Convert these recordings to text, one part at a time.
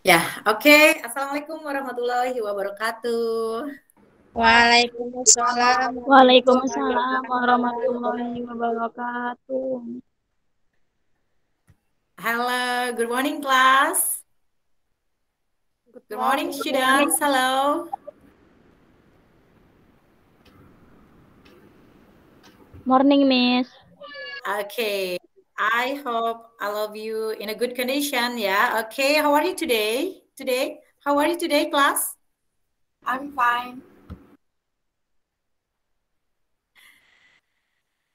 Ya, oke. Assalamualaikum warahmatullahi wabarakatuh. Waalaikumsalam warahmatullahi Waalaikumsalam wabarakatuh. warahmatullahi wabarakatuh. Hello, good morning class. Good morning students. Hello. Morning, Miss. Okay. I hope all of you in a good condition. Yeah. Okay. How are you today? How are you today, class? I'm fine.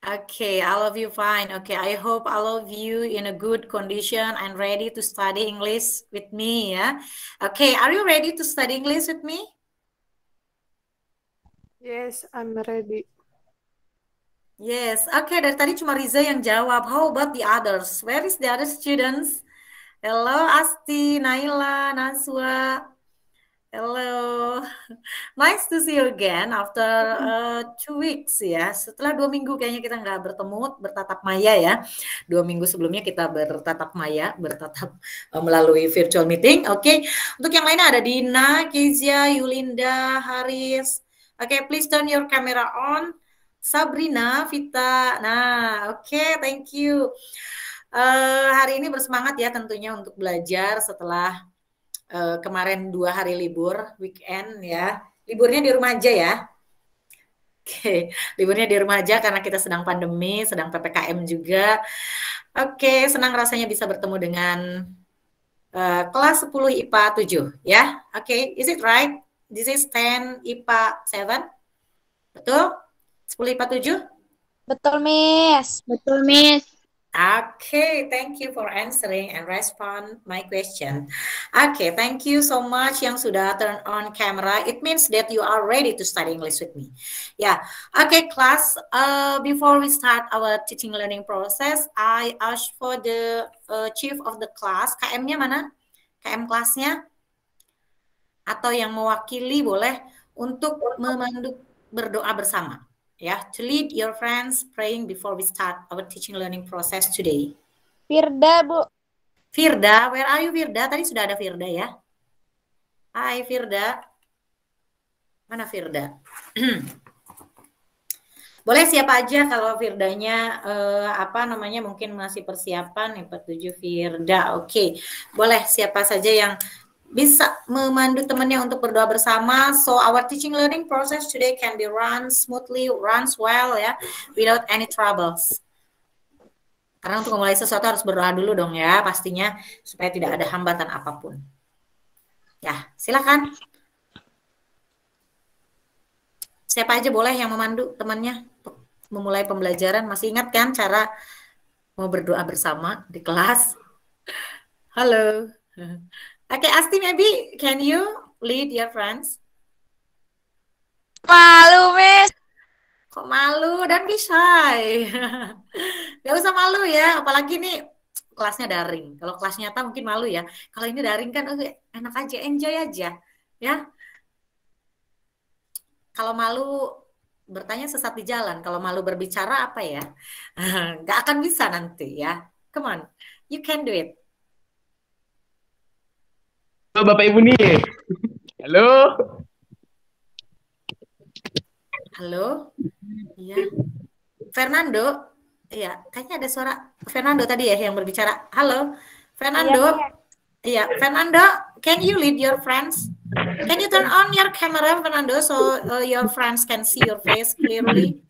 Okay, all of you fine. Okay, I hope all of you in a good condition and ready to study English with me. Yeah. Okay, are you ready to study English with me? Yes, I'm ready. Yes, oke, dari tadi cuma Riza yang jawab. How about the others? Where is the other students? Hello, Asti, Naila, Naswa. Hello. Nice to see you again after 2 weeks ya. Setelah 2 minggu kayaknya kita nggak bertemu, bertatap maya ya. 2 minggu sebelumnya kita bertatap maya, melalui virtual meeting. Oke, untuk yang lainnya ada Dina, Kezia, Yulinda, Haris. Oke, please turn your camera on. Sabrina, Vita. Nah, oke, thank you. Hari ini bersemangat ya tentunya untuk belajar setelah kemarin 2 hari libur, weekend ya. Liburnya di rumah aja ya. Oke, liburnya di rumah aja karena kita sedang pandemi, sedang PPKM juga. Oke, senang rasanya bisa bertemu dengan kelas 10 IPA 7 ya. Oke, is it right? This is 10 IPA 7. Betul? 10 IPA 7? Betul, Miss. Betul, Miss. Okay, thank you for answering and respond my question. Okay, thank you so much yang sudah turn on camera. It means that you are ready to study English with me. Yeah. Okay, class. Before we start our teaching learning process, I ask for the chief of the class. KM-nya mana? KM kelasnya? Atau yang mewakili boleh untuk memandu berdoa bersama. Ya, to lead your friends praying before we start our teaching learning process today. Firda, Bu. Firda, where are you Firda? Tadi sudah ada Firda ya. Hai Firda. Mana Firda? Boleh siapa aja kalau Firdanya mungkin masih persiapan IPA 7 Firda. Oke. Boleh siapa saja yang bisa memandu temannya untuk berdoa bersama. So our teaching learning process today can be run smoothly, runs well ya, without any troubles. Karena untuk memulai sesuatu harus berdoa dulu dong ya, pastinya supaya tidak ada hambatan apapun. Ya, silakan. Siapa aja boleh yang memandu temannya untuk memulai pembelajaran. Masih ingat kan cara mau berdoa bersama di kelas? Halo. Oke, Asti, maybe can you lead your friends? Malu, Miss. Kok malu dan bisa? Gak usah malu ya, apalagi nih kelasnya daring. Kalau kelas nyata mungkin malu ya. Kalau ini daring kan enak aja, enjoy aja. Ya. Kalau malu bertanya sesat di jalan. Kalau malu berbicara apa ya? Gak akan bisa nanti ya. Come on, you can do it. Halo Bapak Ibu nih. Halo. Halo. Iya. Fernando. Iya, kayaknya ada suara Fernando tadi ya yang berbicara. Halo, Fernando. Iya, Fernando, can you lead your friends? Can you turn on your camera, Fernando, so your friends can see your face clearly?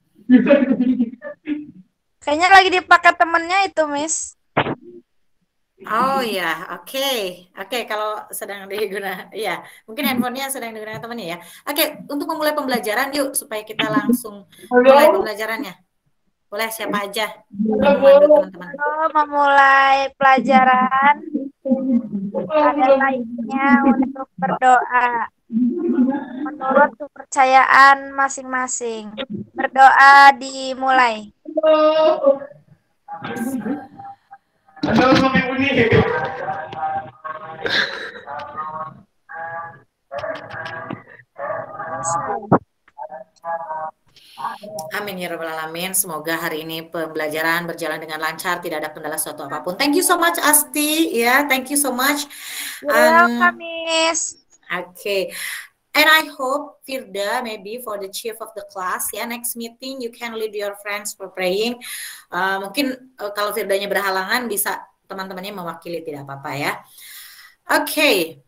Kayaknya lagi dipakai temennya itu, Miss. Oh ya, oke. Kalau sedang digunakan, ya, mungkin handphonenya sedang digunakan temannya ya. Oke, untuk memulai pembelajaran yuk supaya kita langsung mulai pembelajarannya. Boleh siapa aja yang memandu teman-teman. Memulai pelajaran. Ada baiknya untuk berdoa menurut kepercayaan masing-masing. Berdoa dimulai. Halo Bapak Ibu nih. Amin ya rabbal alamin. Semoga hari ini pembelajaran berjalan dengan lancar, tidak ada kendala suatu apapun. Thank you so much Asti, ya, thank you so much. You're welcome, Miss. Okay. And I hope Firda maybe for the chief of the class ya, next meeting you can lead your friends for praying. Mungkin kalau Firdanya berhalangan bisa teman-temannya mewakili, tidak apa-apa ya. Oke.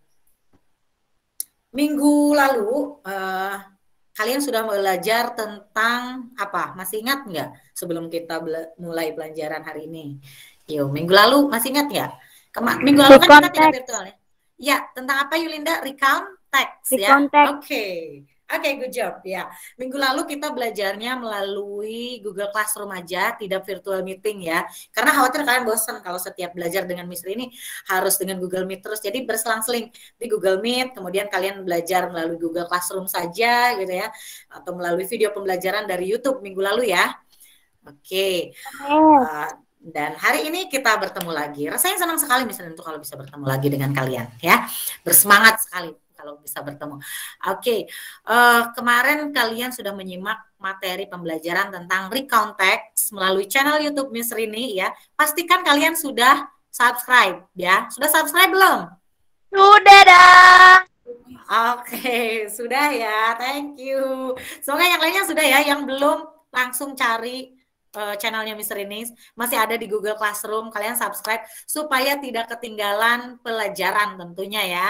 Minggu lalu kalian sudah belajar tentang apa? Masih ingat nggak sebelum kita mulai pelajaran hari ini? Yo, minggu lalu masih ingat nggak? Minggu lalu kan kita tidak virtual ya. Ya, tentang apa Yulinda? Recount text ya. Oke, good job ya. Minggu lalu kita belajarnya melalui Google Classroom aja, tidak virtual meeting ya. Karena khawatir kalian bosan kalau setiap belajar dengan Miss Rini harus dengan Google Meet terus. Jadi berselang-seling di Google Meet, kemudian kalian belajar melalui Google Classroom saja gitu ya, atau melalui video pembelajaran dari YouTube minggu lalu ya. Oke. Dan hari ini kita bertemu lagi. Rasanya senang sekali misalnya untuk kalau bisa bertemu lagi dengan kalian ya. Bersemangat sekali kalau bisa bertemu. Oke. Kemarin kalian sudah menyimak materi pembelajaran tentang recount text melalui channel YouTube Miss Rini ya. Pastikan kalian sudah subscribe ya. Sudah subscribe belum? Sudah dah. Oke, sudah ya. Thank you. Semoga yang lainnya sudah ya. Yang belum langsung cari channelnya Miss Rini, masih ada di Google Classroom, kalian subscribe supaya tidak ketinggalan pelajaran tentunya ya,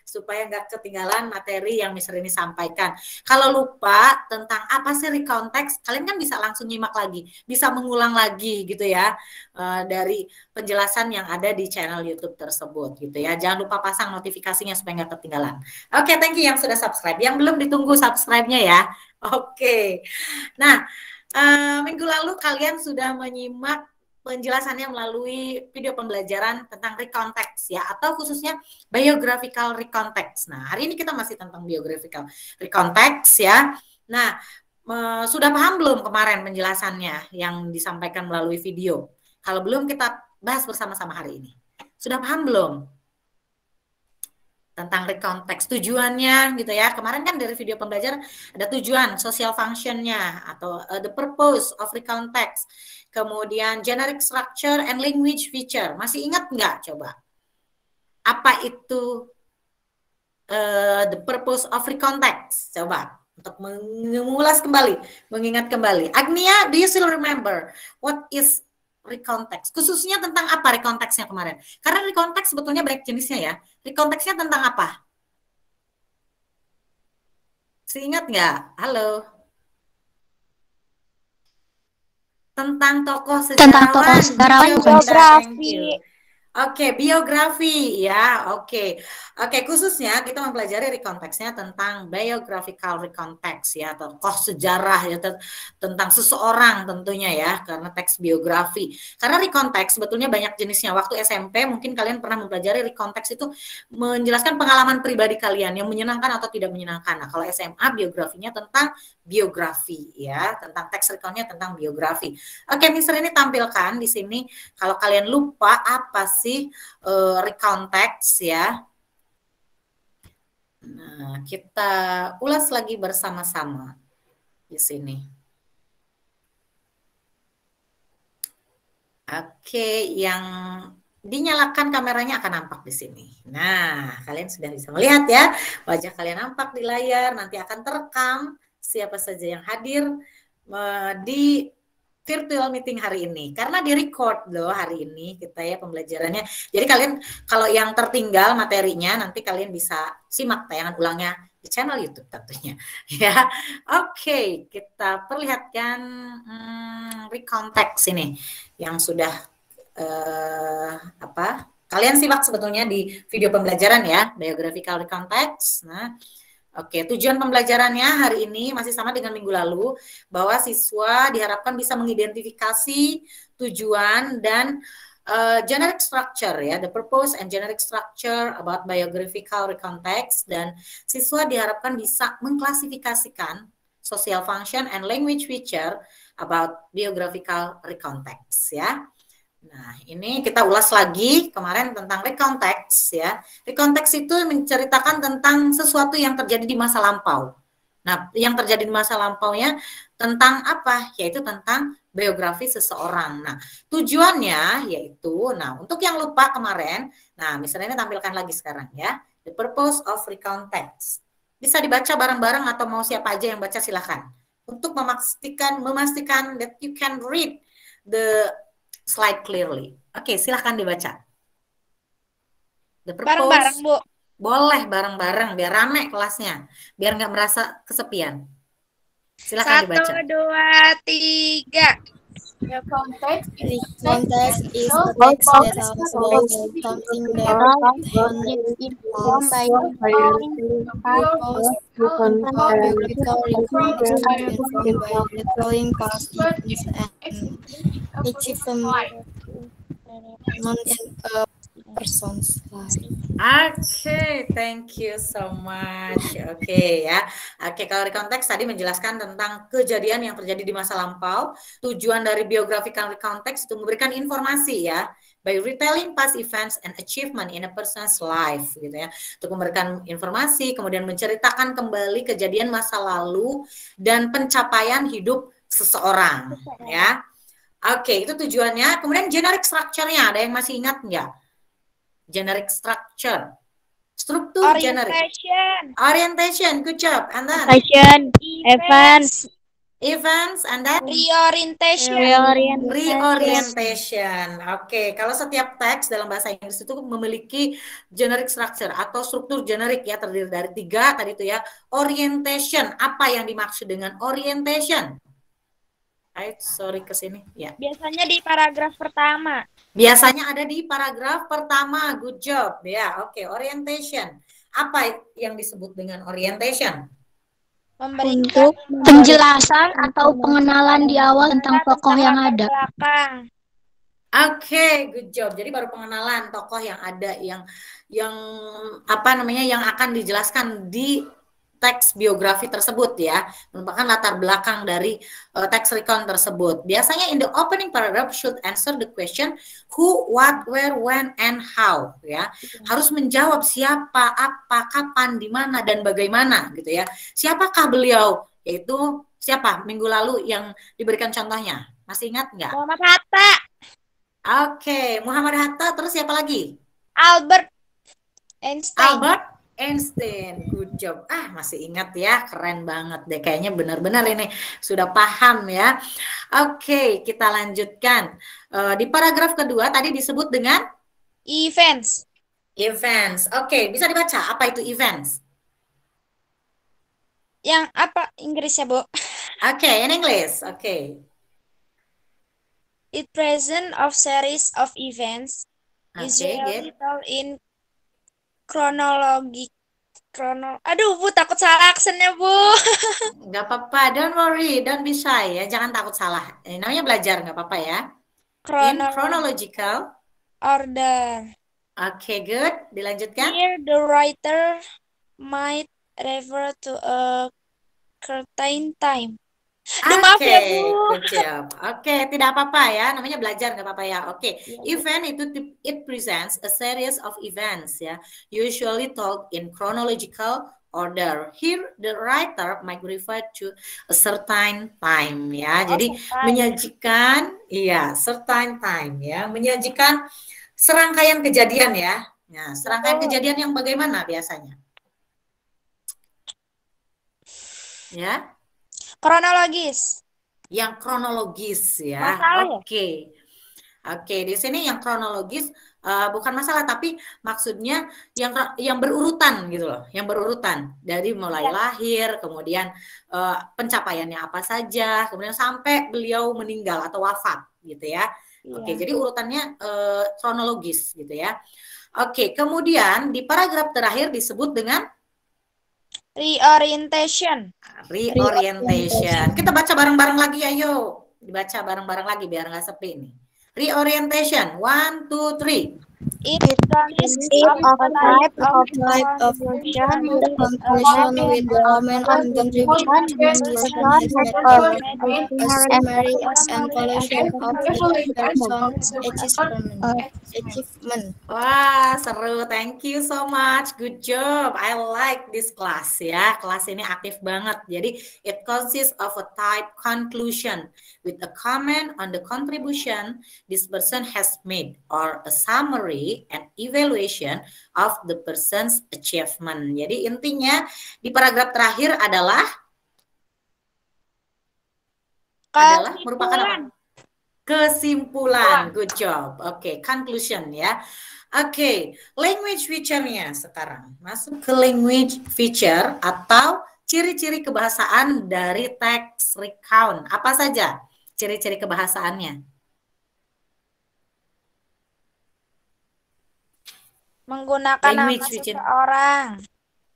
supaya nggak ketinggalan materi yang Miss Rini sampaikan. Kalau lupa tentang apa sih recount text, kalian kan bisa langsung nyimak lagi, bisa mengulang lagi gitu ya, dari penjelasan yang ada di channel YouTube tersebut gitu ya. Jangan lupa pasang notifikasinya supaya nggak ketinggalan. Oke, thank you yang sudah subscribe. Yang belum ditunggu subscribe-nya ya. Oke. Nah, minggu lalu kalian sudah menyimak penjelasannya melalui video pembelajaran tentang recount text ya, atau khususnya biographical recount text. Nah, hari ini kita masih tentang biographical recount text ya. Nah, sudah paham belum kemarin penjelasannya yang disampaikan melalui video? Kalau belum, kita bahas bersama-sama hari ini. Sudah paham belum tentang recount text, tujuannya gitu ya? Kemarin kan dari video pembelajaran ada tujuan, social functionnya, atau the purpose of recount text, kemudian generic structure and language feature. Masih ingat nggak coba? Apa itu the purpose of recount text? Coba untuk mengulas kembali, mengingat kembali. Agnia, do you still remember what is recount text? Khususnya tentang apa recount text-nya kemarin? Karena recount text sebetulnya banyak jenisnya ya. Recount text-nya tentang apa? Ingat nggak? Halo? Tentang tokoh sejarawan. Biografi. Oke, biografi ya. Oke, khususnya kita mempelajari recount text-nya tentang biographical recount text ya, tokoh sejarah ya, tentang seseorang tentunya ya, karena teks biografi. Karena recount text sebetulnya banyak jenisnya. Waktu SMP mungkin kalian pernah mempelajari recount text itu menjelaskan pengalaman pribadi kalian yang menyenangkan atau tidak menyenangkan. Nah, kalau SMA biografinya tentang biografi ya, tentang teks recount-nya tentang biografi. Oke, Miss Rini tampilkan di sini kalau kalian lupa apa sih recount text ya. Nah, kita ulas lagi bersama-sama di sini. Oke, yang dinyalakan kameranya akan nampak di sini. Nah, kalian sudah bisa melihat ya, wajah kalian nampak di layar, nanti akan terekam siapa saja yang hadir di virtual meeting hari ini, karena di record loh hari ini kita ya pembelajarannya. Jadi kalian kalau yang tertinggal materinya nanti kalian bisa simak tayangan ulangnya di channel YouTube tentunya ya. Oke, kita perlihatkan recount text ini yang sudah kalian simak sebetulnya di video pembelajaran ya, biographical recount text. Nah, oke, tujuan pembelajarannya hari ini masih sama dengan minggu lalu, bahwa siswa diharapkan bisa mengidentifikasi tujuan dan generic structure ya, the purpose and generic structure about biographical recount text, dan siswa diharapkan bisa mengklasifikasikan social function and language feature about biographical recount text ya. Nah, ini kita ulas lagi kemarin tentang recount text ya. Recount text itu menceritakan tentang sesuatu yang terjadi di masa lampau. Nah, yang terjadi di masa lampaunya Tentang apa? Yaitu tentang biografi seseorang. Nah, tujuannya yaitu, nah untuk yang lupa kemarin, nah misalnya ini tampilkan lagi sekarang ya. The purpose of recount text. Bisa dibaca bareng-bareng atau mau siapa aja yang baca silahkan. Untuk memastikan that you can read the slide clearly. Oke, silahkan dibaca. The purpose. Bareng-bareng, Bu. Boleh bareng-bareng, biar rame kelasnya. Biar nggak merasa kesepian. Silakan 1, dibaca. 2, 3. The context The context is a text that tells about something that handles informed by the purpose of biblical records and informed by recalling past events and achievement in a person's life. Oke, thank you so much. Oke ya. Oke, kalau di konteks tadi menjelaskan tentang kejadian yang terjadi di masa lampau. Tujuan dari biographical context itu memberikan informasi ya, by retelling past events and achievement in a person's life gitu ya. Untuk memberikan informasi, kemudian menceritakan kembali kejadian masa lalu dan pencapaian hidup seseorang ya. Oke, itu tujuannya. Kemudian generic structure-nya ada yang masih ingat nggak? Generic structure. Struktur generic. Orientation, good job. And then Session, events, and then Reorientation. reorientation. Oke, kalau setiap teks dalam bahasa Inggris itu memiliki generic structure atau struktur generik ya, terdiri dari 3 tadi itu ya. Orientation, apa yang dimaksud dengan orientation? Sorry ke sini ya. Biasanya di paragraf pertama. Biasanya ada di paragraf pertama. Good job. Ya, oke. Orientation. Apa yang disebut dengan orientation? Memberikan penjelasan atau pengenalan di awal tentang tokoh yang ada. belakang. Oke, good job. Jadi baru pengenalan tokoh yang ada, yang apa namanya, yang akan dijelaskan di teks biografi tersebut ya, merupakan latar belakang dari teks recount tersebut. Biasanya in the opening paragraph should answer the question who, what, where, when, and how ya. Harus menjawab siapa, apa, kapan, di mana, dan bagaimana gitu ya. Siapakah beliau? Yaitu siapa minggu lalu yang diberikan contohnya? Masih ingat nggak? Muhammad Hatta. Oke, Muhammad Hatta, terus siapa lagi? Albert Einstein. Albert Einstein, good job. Masih ingat ya, keren banget deh. Kayaknya benar-benar ini sudah paham ya. Oke, kita lanjutkan. Di paragraf kedua tadi disebut dengan Events. events. Oke, bisa dibaca. Apa itu events? Yang apa Inggrisnya, Bu? Oke, in English. Oke. It present of series of events Oke, usually good. told in Aduh, Bu, takut salah aksennya, Bu. Nggak apa-apa, don't worry, don't be shy ya. Jangan takut salah. Ini namanya belajar, nggak apa-apa ya. In chronological order. Oke, good. Dilanjutkan. Here the writer might refer to a certain time. Maaf ya, Bu. Good job. Oke, tidak apa-apa ya. Namanya belajar, nggak apa-apa ya. Oke, event itu it presents a series of events ya, usually told in chronological order. Here the writer might refer to a certain time ya. Jadi menyajikan, certain time ya, menyajikan serangkaian kejadian ya. Nah, serangkaian kejadian yang bagaimana biasanya? Ya. Kronologis. Yang kronologis ya. Masalah Oke. Oke, di sini yang kronologis bukan masalah, tapi maksudnya yang berurutan gitu loh, yang berurutan dari mulai lahir, kemudian pencapaiannya apa saja, kemudian sampai beliau meninggal atau wafat gitu ya. Oke, jadi urutannya kronologis gitu ya. Oke, kemudian di paragraf terakhir disebut dengan reorientation. Reorientation. Kita baca bareng-bareng lagi, ayo. Dibaca bareng-bareng lagi biar nggak sepi nih. Reorientation. 1, 2, 3. It It consists consists of of a a type of contribution with with a conclusion with comment the on comment the on contribution. This person has made a summary and conclusion of the person's achievement. Wah, seru. Thank you so much. Good job. I like this class ya. Kelas ini aktif banget. Jadi, it consists of a type conclusion with a comment on the contribution this person has made or a summary and evaluation of the person's achievement. Jadi, intinya di paragraf terakhir adalah merupakan apa? Kesimpulan. Good job. Oke, conclusion ya. Oke, language feature-nya sekarang. Masuk ke language feature atau ciri-ciri kebahasaan dari text recount. Apa saja ciri-ciri kebahasaannya? Menggunakan nama Language feature. seseorang.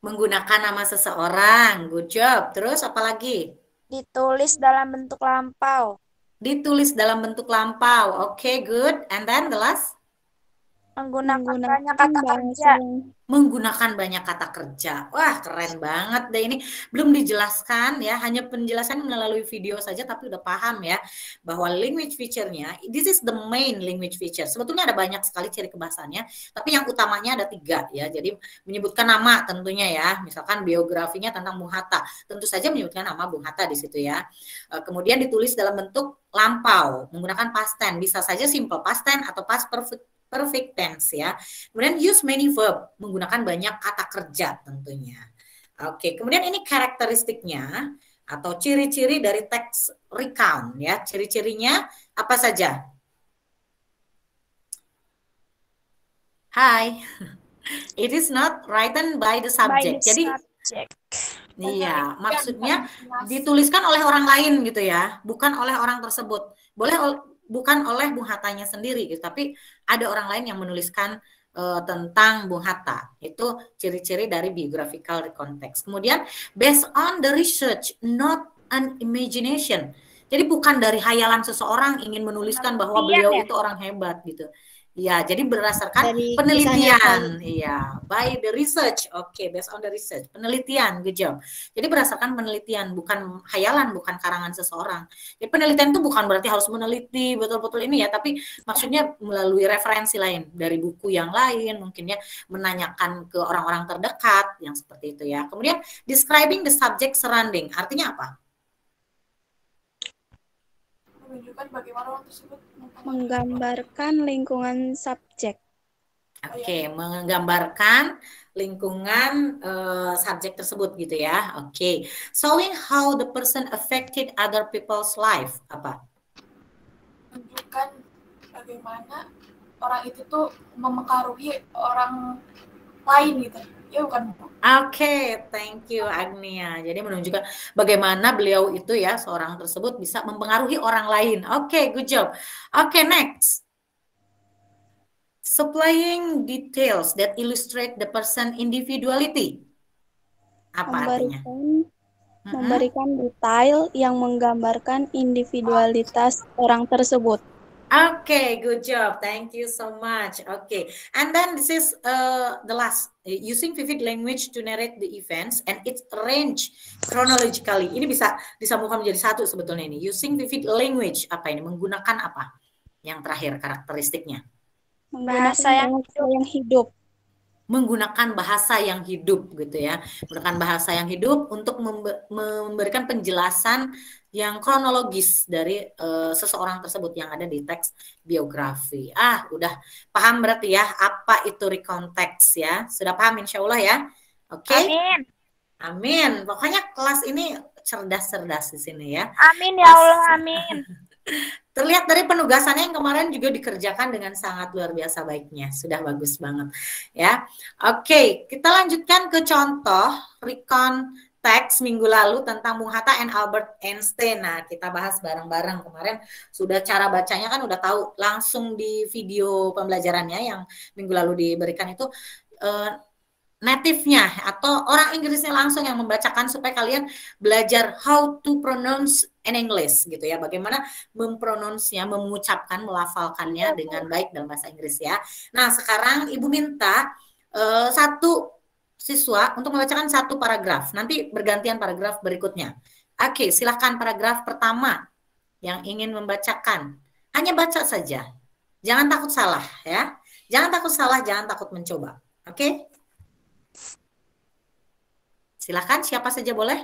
Menggunakan nama seseorang. Good job. Terus apa lagi? Ditulis dalam bentuk lampau. Ditulis dalam bentuk lampau. Oke, good. And then the last? Menggunakan banyak kata kerja. Menggunakan banyak kata kerja. Wah, keren banget deh ini. Belum dijelaskan ya, hanya penjelasan melalui video saja tapi udah paham ya bahwa language feature-nya, this is the main language feature. Sebetulnya ada banyak sekali ciri kebahasannya, tapi yang utamanya ada 3 ya. Jadi menyebutkan nama tentunya ya. Misalkan biografinya tentang Bung Hatta, tentu saja menyebutkan nama Bung Hatta di situ ya. Kemudian ditulis dalam bentuk lampau, menggunakan past tense, bisa saja simple past tense atau past perfect tense ya. Kemudian use many verb, menggunakan banyak kata kerja tentunya. Oke, kemudian ini karakteristiknya atau ciri-ciri dari text recount ya. Ciri-cirinya apa saja? Hai. It is not written by the subject. Jadi iya, maksudnya dituliskan oleh orang lain gitu ya, bukan oleh orang tersebut. Bukan oleh Bung Hattanya sendiri gitu, tapi ada orang lain yang menuliskan tentang Bung Hatta. Itu ciri-ciri dari biographical context. Kemudian based on the research, not an imagination. Jadi bukan dari hayalan seseorang ingin menuliskan bahwa beliau itu orang hebat gitu. Ya, jadi berdasarkan Dari penelitian. Iya, by the research. Oke, based on the research. Penelitian, good job. Jadi berdasarkan penelitian, bukan hayalan, bukan karangan seseorang. Jadi penelitian itu bukan berarti harus meneliti betul-betul ini ya, tapi maksudnya melalui referensi lain dari buku yang lain, mungkin ya menanyakan ke orang-orang terdekat yang seperti itu ya. Kemudian describing the subject surrounding. Artinya apa? Menunjukkan bagaimana orang tersebut Menggambarkan lingkungan subjek. Oke, menggambarkan lingkungan subjek tersebut gitu ya. Oke, showing how the person affected other people's life. Apa? menunjukkan bagaimana orang itu tuh mempengaruhi orang lain gitu. Ya bukan. Oke, thank you Agnia. Jadi menunjukkan bagaimana beliau itu ya, seorang tersebut bisa mempengaruhi orang lain. Oke, good job. Oke, next. Supplying details that illustrate the person individuality. Apa artinya? Memberikan detail yang menggambarkan individualitas orang tersebut. Okay, good job. Thank you so much. Okay, and then this is the last. Using vivid language to narrate the events and its arranged chronologically. Ini bisa disambungkan menjadi satu sebetulnya ini. Using vivid language, apa ini? Menggunakan apa? Yang terakhir karakteristiknya. Bahasa yang hidup. Menggunakan bahasa yang hidup gitu ya. Menggunakan bahasa yang hidup untuk memberikan penjelasan yang kronologis dari seseorang tersebut yang ada di teks biografi. Udah paham berarti ya apa itu recontext ya. Sudah paham insya Allah ya. Oke. Amin. Amin. Pokoknya kelas ini cerdas-cerdas di sini ya. Amin ya Allah, amin. Terlihat dari penugasannya yang kemarin juga dikerjakan dengan sangat luar biasa baiknya. Sudah bagus banget ya. Oke, kita lanjutkan ke contoh recon teks minggu lalu tentang Bung Hatta and Albert Einstein. Nah, kita bahas bareng-bareng kemarin. Sudah cara bacanya kan udah tahu langsung di video pembelajarannya yang minggu lalu diberikan itu. native-nya atau orang Inggrisnya langsung yang membacakan supaya kalian belajar how to pronounce in English gitu ya, bagaimana mempronounce-nya, mengucapkan, melafalkannya dengan baik dalam bahasa Inggris ya. Nah, sekarang Ibu minta satu siswa untuk membacakan satu paragraf, nanti bergantian paragraf berikutnya. Oke, silahkan paragraf pertama yang ingin membacakan. Hanya baca saja, jangan takut salah ya. Jangan takut salah, jangan takut mencoba. Oke? Silakan, siapa saja boleh.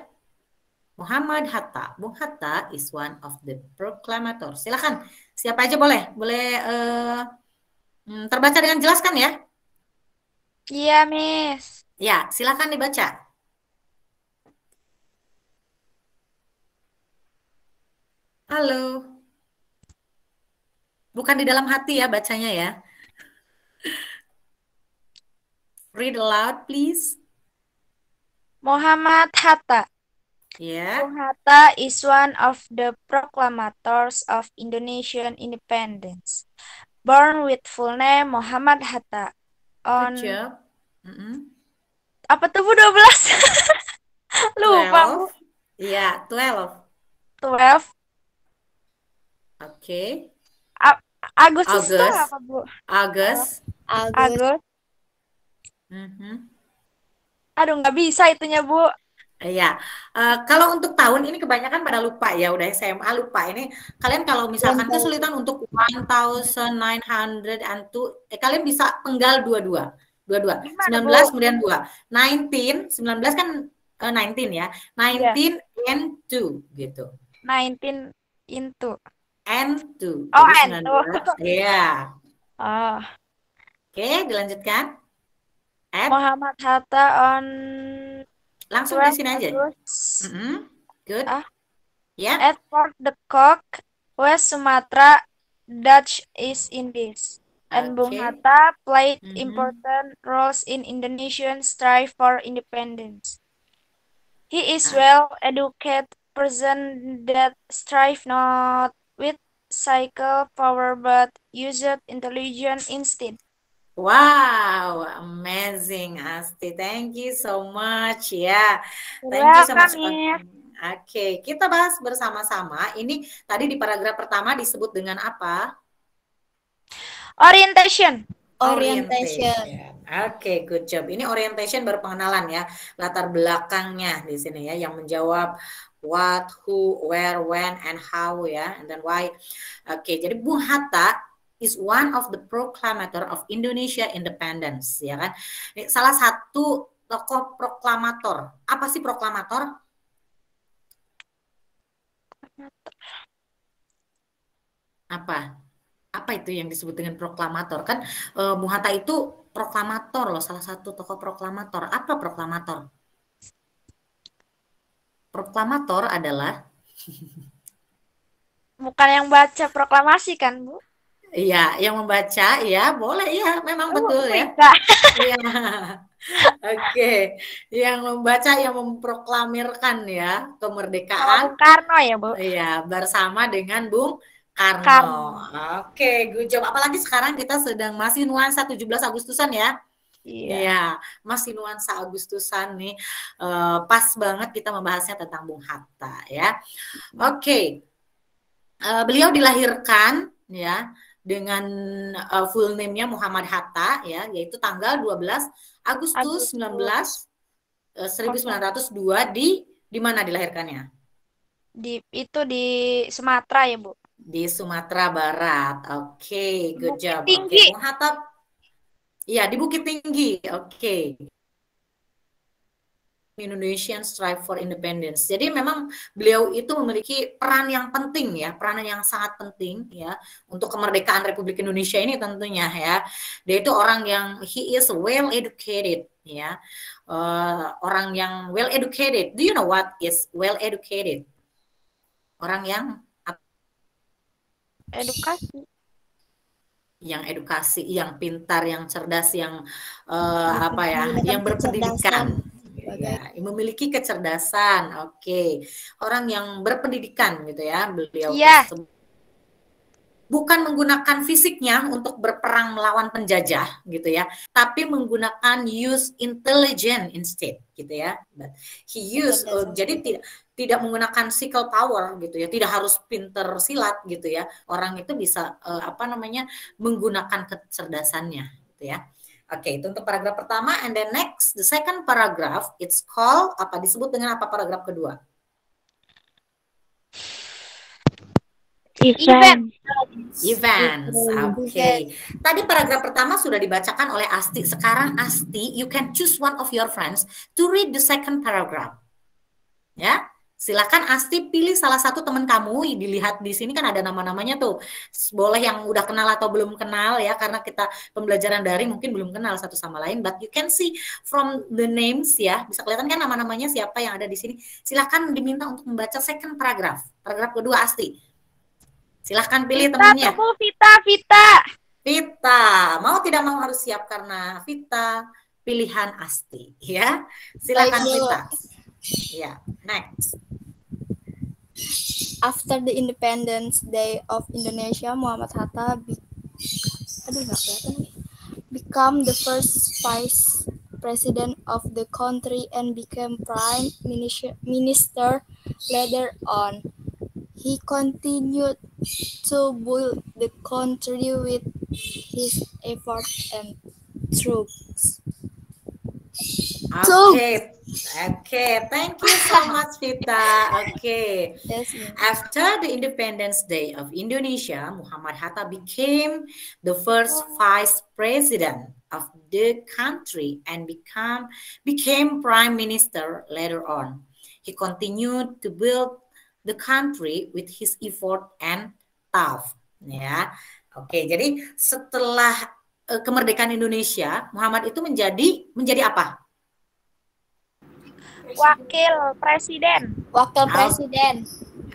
Muhammad Hatta. Bung Hatta is one of the proclamators. Silakan, siapa aja boleh. Boleh terbaca dengan jelas kan ya? Iya, Miss. Ya, silakan dibaca. Halo. Bukan di dalam hati ya bacanya ya. Read aloud, please. Muhammad Hatta. Yeah. Bung Hatta is one of the proclamators of Indonesian independence. Born with full name Muhammad Hatta. Good job. Apa tuh Bu 12? Lupa Bu. Iya, 12. 12. Oke. Agustus itu apa Bu? Agus. Aduh, nggak bisa itunya Bu. Iya, kalau untuk tahun ini kebanyakan pada lupa ya, udah SMA lupa. Ini kalian kalau misalkan kesulitan untuk 1902, kalian bisa penggal dua-dua. 19 kemudian 2. 19 kan 19 ya. 19 and 2 gitu. 19 into and 2. Oh, jadi and 19. Iya. Oh. Oke, dilanjutkan. Muhammad Hatta on langsung di sini aja. Good. Yeah. At Fort the Cock, West Sumatra, Dutch East Indies. And Bung Hatta played important roles in Indonesian strive for independence. He is well-educated person that strive not with psychical power but used intelligence instead. Wow, amazing, Asti. Thank you so much ya. Thank you so much. Oke, kita bahas bersama-sama. Ini tadi di paragraf pertama disebut dengan apa? Orientation. Oke, good job. Ini orientation baru pengenalan ya, latar belakangnya di sini ya, yang menjawab what, who, where, when, and how ya, and then why. Oke, jadi Bung Hatta is one of the proclamator of Indonesia independence, ya kan? Ini salah satu tokoh proklamator. Apa sih proklamator? Apa itu yang disebut dengan proklamator? Kan Bung Hatta itu proklamator loh, salah satu tokoh proklamator. Apa proklamator? Proklamator adalah bukan yang baca proklamasi kan, Bu? Iya, yang membaca, ya boleh, ya memang betul ya. Iya, oke. Yang membaca, yang memproklamirkan ya kemerdekaan. Bung Karno ya, Bu? Iya, bersama dengan Bung Karno. Oke, good job. Apalagi sekarang kita sedang masih nuansa 17 Agustusan ya. Iya, masih nuansa Agustusan nih. Pas banget kita membahasnya tentang Bung Hatta ya. Oke. Beliau dilahirkan ya dengan full name-nya Muhammad Hatta ya, yaitu tanggal 12 Agustus 1902 di mana dilahirkannya? Di Sumatera ya, Bu. Di Sumatera Barat. Oke, good job. Oke, Bung Hatta. Iya, di Bukit Tinggi. Oke. Indonesian strive for independence. Jadi memang beliau itu memiliki peran yang penting ya, peranan yang sangat penting ya untuk kemerdekaan Republik Indonesia ini tentunya ya. Dia itu orang yang he is well educated ya. Orang yang well educated. Do you know what is well educated? Orang yang edukasi. Yang edukasi, yang pintar, yang cerdas, yang yang berpendidikan. Ya, memiliki kecerdasan. Oke. Orang yang berpendidikan gitu ya, beliau bukan menggunakan fisiknya untuk berperang melawan penjajah gitu ya, tapi menggunakan use intelligence instead gitu ya. But he used jadi tidak menggunakan physical power gitu ya, tidak harus pinter silat gitu ya. Orang itu bisa menggunakan kecerdasannya gitu ya. Oke, itu untuk paragraf pertama. And then next, the second paragraph, it's called disebut dengan apa paragraf kedua? Events. Oke. Tadi paragraf pertama sudah dibacakan oleh Asti. Sekarang Asti, you can choose one of your friends to read the second paragraph. Ya, silakan Asti pilih salah satu teman kamu. Dilihat di sini kan ada nama-namanya tuh. Boleh yang udah kenal atau belum kenal ya, karena kita pembelajaran daring mungkin belum kenal satu sama lain. But you can see from the names ya, bisa kelihatan kan nama-namanya siapa yang ada di sini. Silakan diminta untuk membaca second paragraph. Paragraf kedua Asti. Silahkan pilih temannya. Vita. Mau tidak mau harus siap karena Vita pilihan Asti. Ya, silakan Vita. Ya, next. After the Independence Day of Indonesia, Muhammad Hatta became the first vice president of the country and became prime minister later on. He continued to build the country with his efforts and troops. Okay, thank you so much, Vita. Okay. Yes, after the Independence Day of Indonesia, Muhammad Hatta became the first vice president of the country and became prime minister later on. He continued to build the country with his effort and tough. Ya, oke. Jadi setelah kemerdekaan Indonesia, Muhammad itu menjadi apa? Wakil presiden.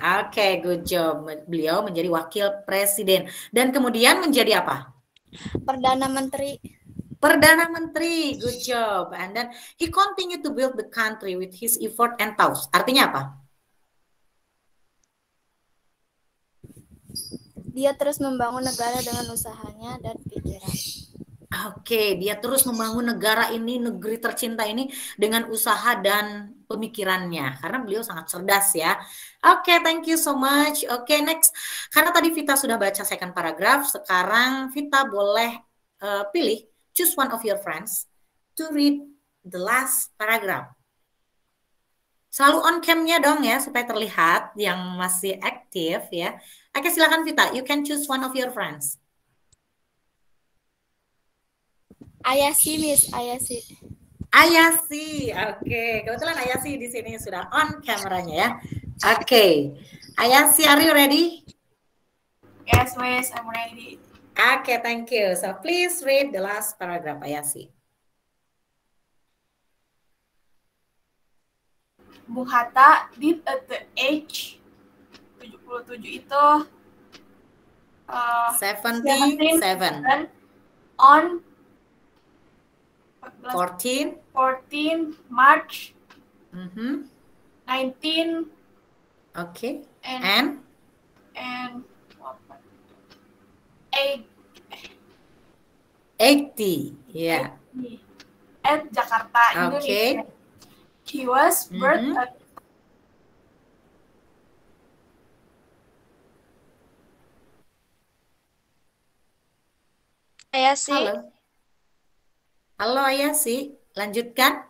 Oke, good job. Beliau menjadi wakil presiden dan kemudian menjadi apa? Perdana Menteri. Good job. And then he continued to build the country with his effort and thoughts. Artinya apa? Dia terus membangun negara dengan usahanya dan pikiran. Oke, dia terus membangun negara ini, negeri tercinta ini dengan usaha dan pemikirannya. Karena beliau sangat cerdas ya. Oke, thank you so much. Oke, next. Karena tadi Vita sudah baca second paragraph, sekarang Vita boleh pilih, choose one of your friends to read the last paragraph. Selalu on cam-nya dong ya, supaya terlihat yang masih aktif ya. Oke, silakan Vita. You can choose one of your friends. Ayasi, Miss. Ayasi. Oke. Kebetulan Ayasi di sini sudah on kameranya ya. Oke. Ayasi, are you ready? Yes, Miss. I'm ready. Oke, thank you. So please read the last paragraph, Ayasi. Bung Hatta did at the age 77 itu 77 on 14 March 19 okay and 80 yeah at Jakarta, Indonesia. He was birthed at Ayasi. Halo Ayasi, lanjutkan.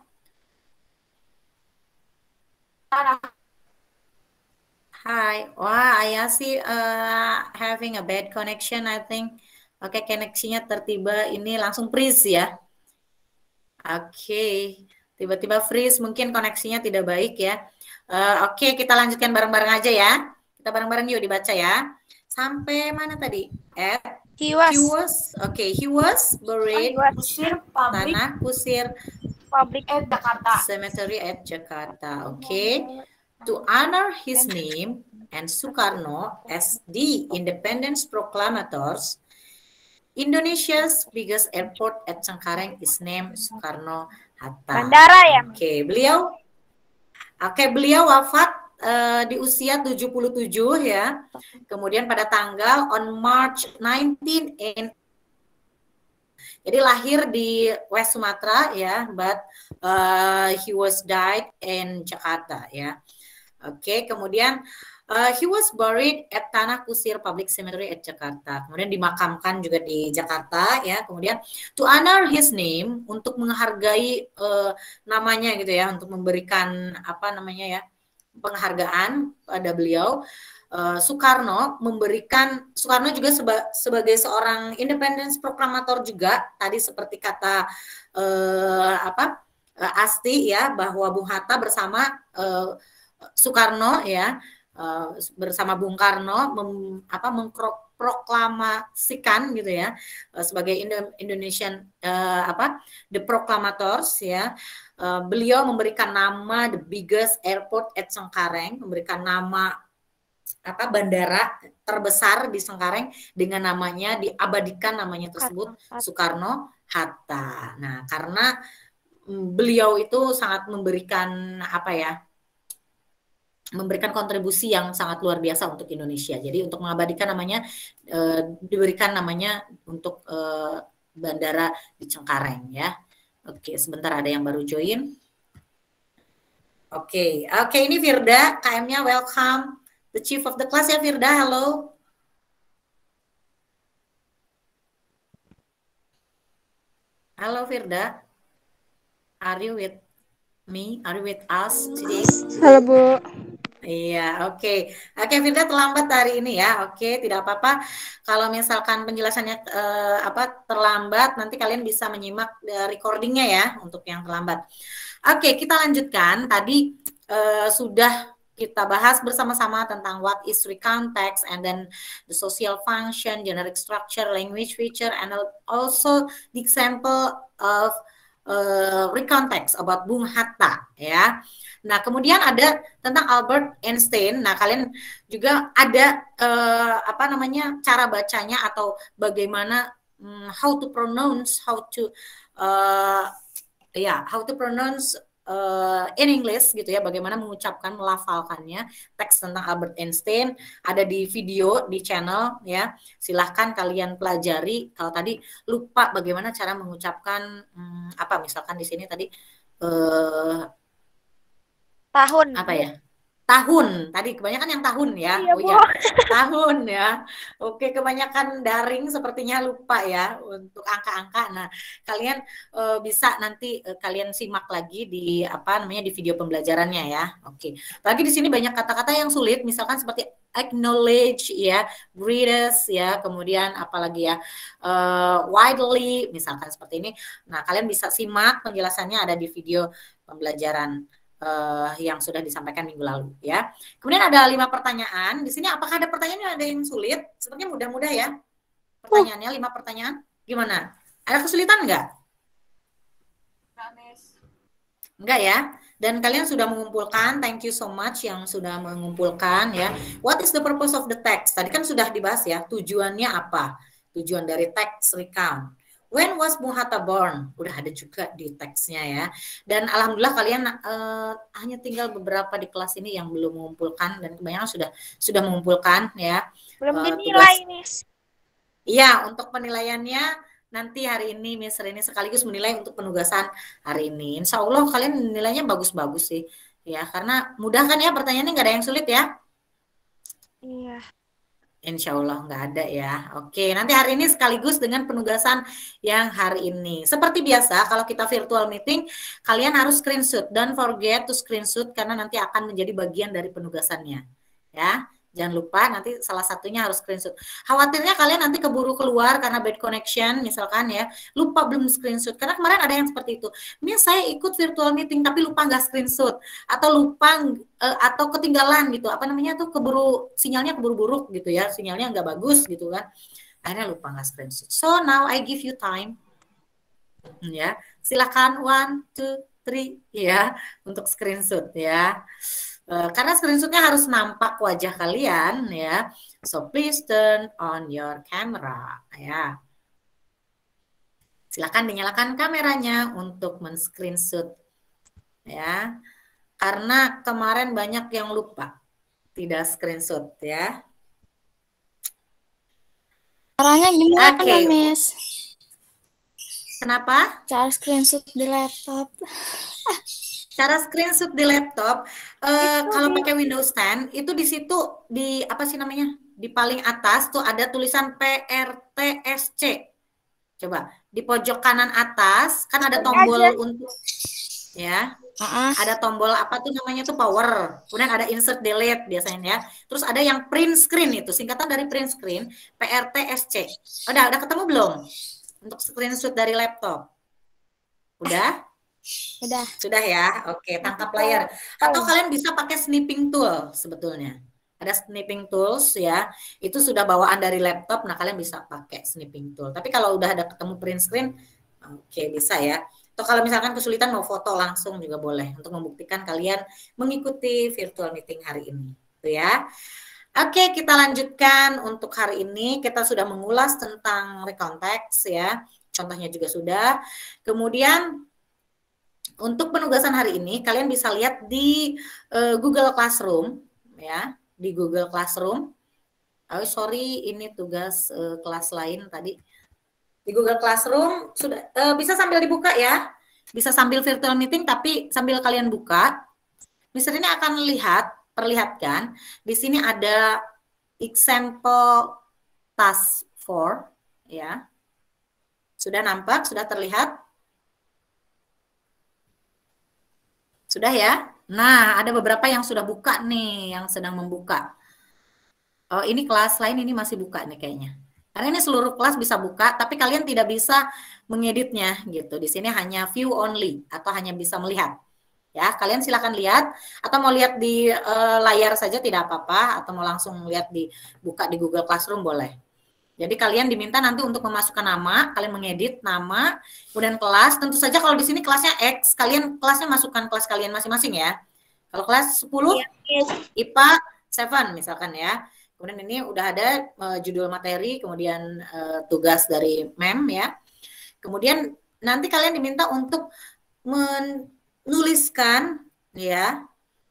Hi, wah Ayasi having a bad connection, I think. Oke, koneksinya tertiba ini langsung freeze ya. Oke, tiba-tiba freeze, mungkin koneksinya tidak baik ya. Oke, kita lanjutkan bareng-bareng aja ya. Kita bareng-bareng yuk dibaca ya. Sampai mana tadi? He was buried tanah kusir public at Jakarta. Cemetery at Jakarta. Okay. To honor his name and Sukarno as the independence proclamators, Indonesia's biggest airport at Cengkareng is named Soekarno Hatta. Bandara ya. Beliau wafat di usia 77 ya. Kemudian pada tanggal on March 19 in jadi lahir di West Sumatra ya, but he was died in Jakarta ya. Oke, kemudian he was buried at Tanah Kusir Public Cemetery at Jakarta. Kemudian dimakamkan juga di Jakarta ya. Kemudian to honor his name, untuk menghargai namanya gitu ya, untuk memberikan apa namanya ya, penghargaan pada beliau. Soekarno juga sebagai seorang independence proklamator juga, tadi seperti kata Asti ya, bahwa Bung Hatta bersama Soekarno ya, bersama Bung Karno mengproklamasikan gitu ya, sebagai Indonesian the Proclamators ya. Beliau memberikan nama the biggest airport at Cengkareng, memberikan nama bandara terbesar di Cengkareng dengan namanya, diabadikan namanya tersebut Soekarno Hatta. Nah, karena beliau itu sangat memberikan memberikan kontribusi yang sangat luar biasa untuk Indonesia. Jadi untuk mengabadikan namanya, diberikan namanya untuk bandara di Cengkareng ya. Oke, sebentar ada yang baru join. Oke, ini Firda, KM-nya welcome. The chief of the class ya Firda, halo. Halo Firda. Are you with me? Are you with us today? Halo Bu. Iya, oke. Firda terlambat hari ini ya. Oke, tidak apa-apa. Kalau misalkan penjelasannya terlambat, nanti kalian bisa menyimak recordingnya ya untuk yang terlambat. Oke, kita lanjutkan. Tadi sudah kita bahas bersama-sama tentang what is recount text, and then the social function, generic structure, language feature, and also the example of recount text about Bung Hatta ya. Nah, kemudian ada tentang Albert Einstein. Nah, kalian juga ada cara bacanya atau bagaimana how to pronounce in English gitu ya, bagaimana mengucapkan, melafalkannya, teks tentang Albert Einstein ada di video di channel ya, silahkan kalian pelajari. Kalau tadi lupa bagaimana cara mengucapkan misalkan di sini tadi tahun tadi kebanyakan yang tahun ya. Iya, tahun ya. Oke, kebanyakan daring sepertinya lupa ya untuk angka-angka. Nah, kalian bisa nanti kalian simak lagi di di video pembelajarannya ya. Oke. Lagi di sini banyak kata-kata yang sulit, misalkan seperti acknowledge ya, greatest ya, kemudian apalagi ya, widely misalkan seperti ini. Nah, kalian bisa simak penjelasannya ada di video pembelajaran yang sudah disampaikan minggu lalu ya. Kemudian ada 5 pertanyaan. Di sini apakah ada pertanyaan yang ada yang sulit? Sepertinya mudah-mudah ya. Pertanyaannya 5 pertanyaan. Gimana? Ada kesulitan enggak? Enggak ya? Dan kalian sudah mengumpulkan, thank you so much yang sudah mengumpulkan ya. What is the purpose of the text? Tadi kan sudah dibahas ya, tujuannya apa? Tujuan dari text recount. When was Bung Hatta born? Udah ada juga di teksnya ya. Dan alhamdulillah kalian hanya tinggal beberapa di kelas ini yang belum mengumpulkan, dan kebanyakan sudah mengumpulkan ya. Belum dinilai nih. Iya, untuk penilaiannya nanti hari ini Miss Rini sekaligus menilai untuk penugasan hari ini. Insya Allah kalian nilainya bagus-bagus sih ya, karena mudah kan ya, pertanyaannya nggak ada yang sulit ya. Iya. Insya Allah nggak ada ya. Oke, nanti hari ini sekaligus dengan penugasan yang hari ini. Seperti biasa, kalau kita virtual meeting, kalian harus screenshot. Don't forget to screenshot, karena nanti akan menjadi bagian dari penugasannya. Ya, jangan lupa nanti salah satunya harus screenshot. Khawatirnya kalian nanti keburu keluar karena bad connection, misalkan ya, lupa belum screenshot. Karena kemarin ada yang seperti itu. Miss, saya ikut virtual meeting tapi lupa nggak screenshot, atau lupa atau ketinggalan gitu, sinyalnya keburu buruk gitu ya, sinyalnya nggak bagus gitu kan, akhirnya lupa nggak screenshot. So now I give you time ya, silakan 1, 2, 3 ya untuk screenshot ya. Karena screenshotnya harus nampak wajah kalian ya. So please turn on your camera ya. Silakan dinyalakan kameranya untuk men-screenshot ya. Karena kemarin banyak yang lupa tidak screenshot ya. Caranya gimana, Oke. Miss? Kenapa? Cara screenshot di laptop. Cara screenshot di laptop, kalau pakai Windows 10 itu di situ di apa sih namanya? Di paling atas tuh ada tulisan PRTSC. Coba di pojok kanan atas kan ada tombol untuk ya. Ada tombol apa tuh namanya tuh power. Kemudian ada insert delete biasanya ya. Terus ada yang print screen itu, singkatan dari print screen, PRTSC. Udah ketemu belum? Untuk screenshot dari laptop. Udah? Sudah ya. Oke, tangkap layar. Atau kalian bisa pakai snipping tool sebetulnya. Ada snipping tools ya. Itu sudah bawaan dari laptop. Nah, kalian bisa pakai snipping tool. Tapi kalau udah ada ketemu print screen, oke, bisa ya. Atau kalau misalkan kesulitan mau foto langsung juga boleh untuk membuktikan kalian mengikuti virtual meeting hari ini. Itu ya. Oke, kita lanjutkan untuk hari ini. Kita sudah mengulas tentang recontext ya. Contohnya juga sudah. Kemudian untuk penugasan hari ini kalian bisa lihat di Google Classroom ya, di Google Classroom. Oh, sorry, ini tugas kelas lain tadi. Di Google Classroom sudah bisa sambil dibuka ya. Bisa sambil virtual meeting tapi sambil kalian buka. Misalnya ini akan perlihatkan di sini ada example task 4 ya. Sudah nampak, sudah terlihat? Sudah ya? Nah, ada beberapa yang sudah buka nih, yang sedang membuka. Oh, ini kelas lain ini masih buka nih kayaknya. Karena ini seluruh kelas bisa buka, tapi kalian tidak bisa mengeditnya gitu. Di sini hanya view only atau hanya bisa melihat. Ya, kalian silakan lihat atau mau lihat di layar saja tidak apa-apa atau mau langsung lihat buka di Google Classroom boleh. Jadi kalian diminta nanti untuk memasukkan nama, kalian mengedit nama, kemudian kelas. Tentu saja kalau di sini kelasnya X, kalian kelasnya masukkan kelas kalian masing-masing ya. Kalau kelas 10 IPA 7 misalkan ya. Kemudian ini udah ada judul materi, kemudian tugas dari MEM ya. Kemudian nanti kalian diminta untuk menuliskan ya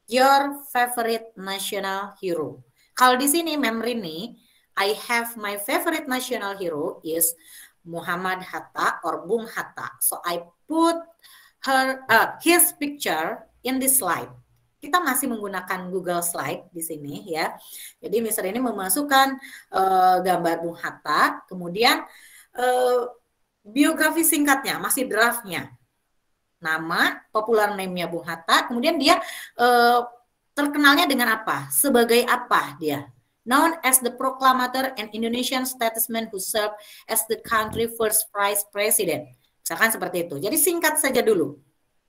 your favorite national hero. Kalau di sini MEM Rini, I have my favorite national hero is Muhammad Hatta or Bung Hatta. So I put his picture in this slide. Kita masih menggunakan Google Slide di sini ya. Jadi misalnya ini memasukkan gambar Bung Hatta, kemudian biografi singkatnya, masih draftnya. Nama, popular name-nya Bung Hatta, kemudian dia terkenalnya dengan apa? Sebagai apa dia? Known as the proclamator and Indonesian statesman who served as the country first vice president. Misalkan seperti itu. Jadi singkat saja dulu.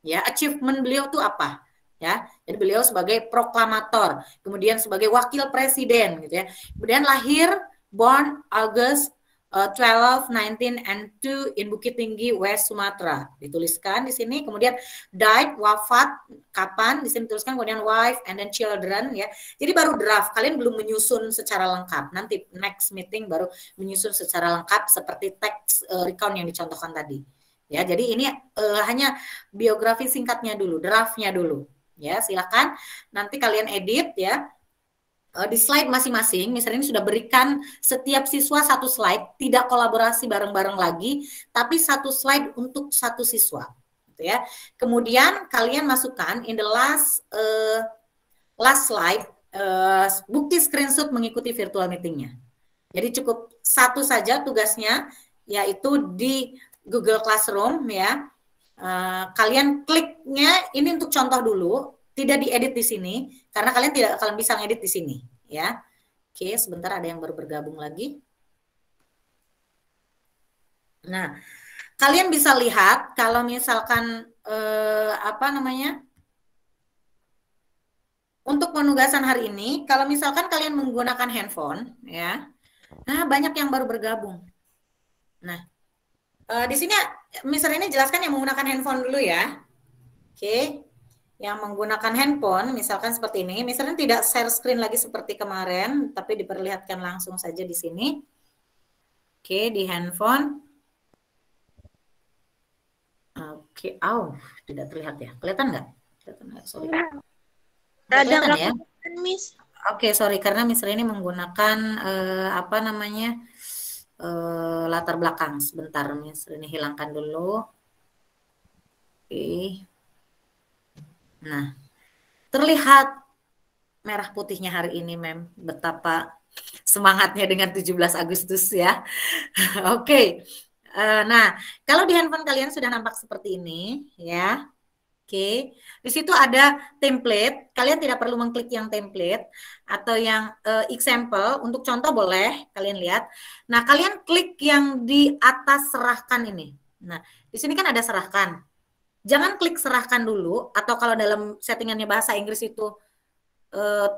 Ya, achievement beliau itu apa? Ya, jadi beliau sebagai proklamator, kemudian sebagai wakil presiden gitu ya. Kemudian lahir born August 12, 1902 in Bukit Tinggi, West Sumatra. Dituliskan di sini. Kemudian died, wafat, kapan? Di sini dituliskan. Kemudian wife and then children ya. Jadi baru draft. Kalian belum menyusun secara lengkap. Nanti next meeting baru menyusun secara lengkap seperti teks recount yang dicontohkan tadi. Ya, jadi ini hanya biografi singkatnya dulu, draftnya dulu. Ya, silakan nanti kalian edit ya. Di slide masing-masing, misalnya ini sudah berikan setiap siswa satu slide, tidak kolaborasi bareng-bareng lagi, tapi satu slide untuk satu siswa, gitu ya. Kemudian kalian masukkan in the last slide bukti screenshot mengikuti virtual meetingnya. Jadi cukup satu saja tugasnya, yaitu di Google Classroom ya. Kalian kliknya ini untuk contoh dulu. Tidak diedit di sini karena kalian tidak akan bisa ngedit di sini ya. Oke, sebentar ada yang baru bergabung lagi. Nah, kalian bisa lihat kalau misalkan apa namanya? Untuk penugasan hari ini, kalau misalkan kalian menggunakan handphone ya. Nah, banyak yang baru bergabung. Nah, di sini misalnya ini jelaskan yang menggunakan handphone dulu ya. Oke. Yang menggunakan handphone, misalkan seperti ini, misalnya tidak share screen lagi seperti kemarin, tapi diperlihatkan langsung saja di sini. Oke, di handphone. Oke, tidak terlihat ya. Kelihatan nggak? Kelihatan nggak? Sorry. Kelihatan ya? Miss. Oke, sorry karena Miss Rini menggunakan apa namanya latar belakang. Sebentar, Miss Rini hilangkan dulu. Oke. Nah, terlihat merah putihnya hari ini, Mem. Betapa semangatnya dengan 17 Agustus ya. Oke. Nah, kalau di handphone kalian sudah nampak seperti ini, ya. Oke, di situ ada template. Kalian tidak perlu mengklik yang template atau yang example. Untuk contoh boleh kalian lihat. Nah, kalian klik yang di atas serahkan ini. Nah, di sini kan ada serahkan. Jangan klik serahkan dulu, atau kalau dalam settingannya bahasa Inggris itu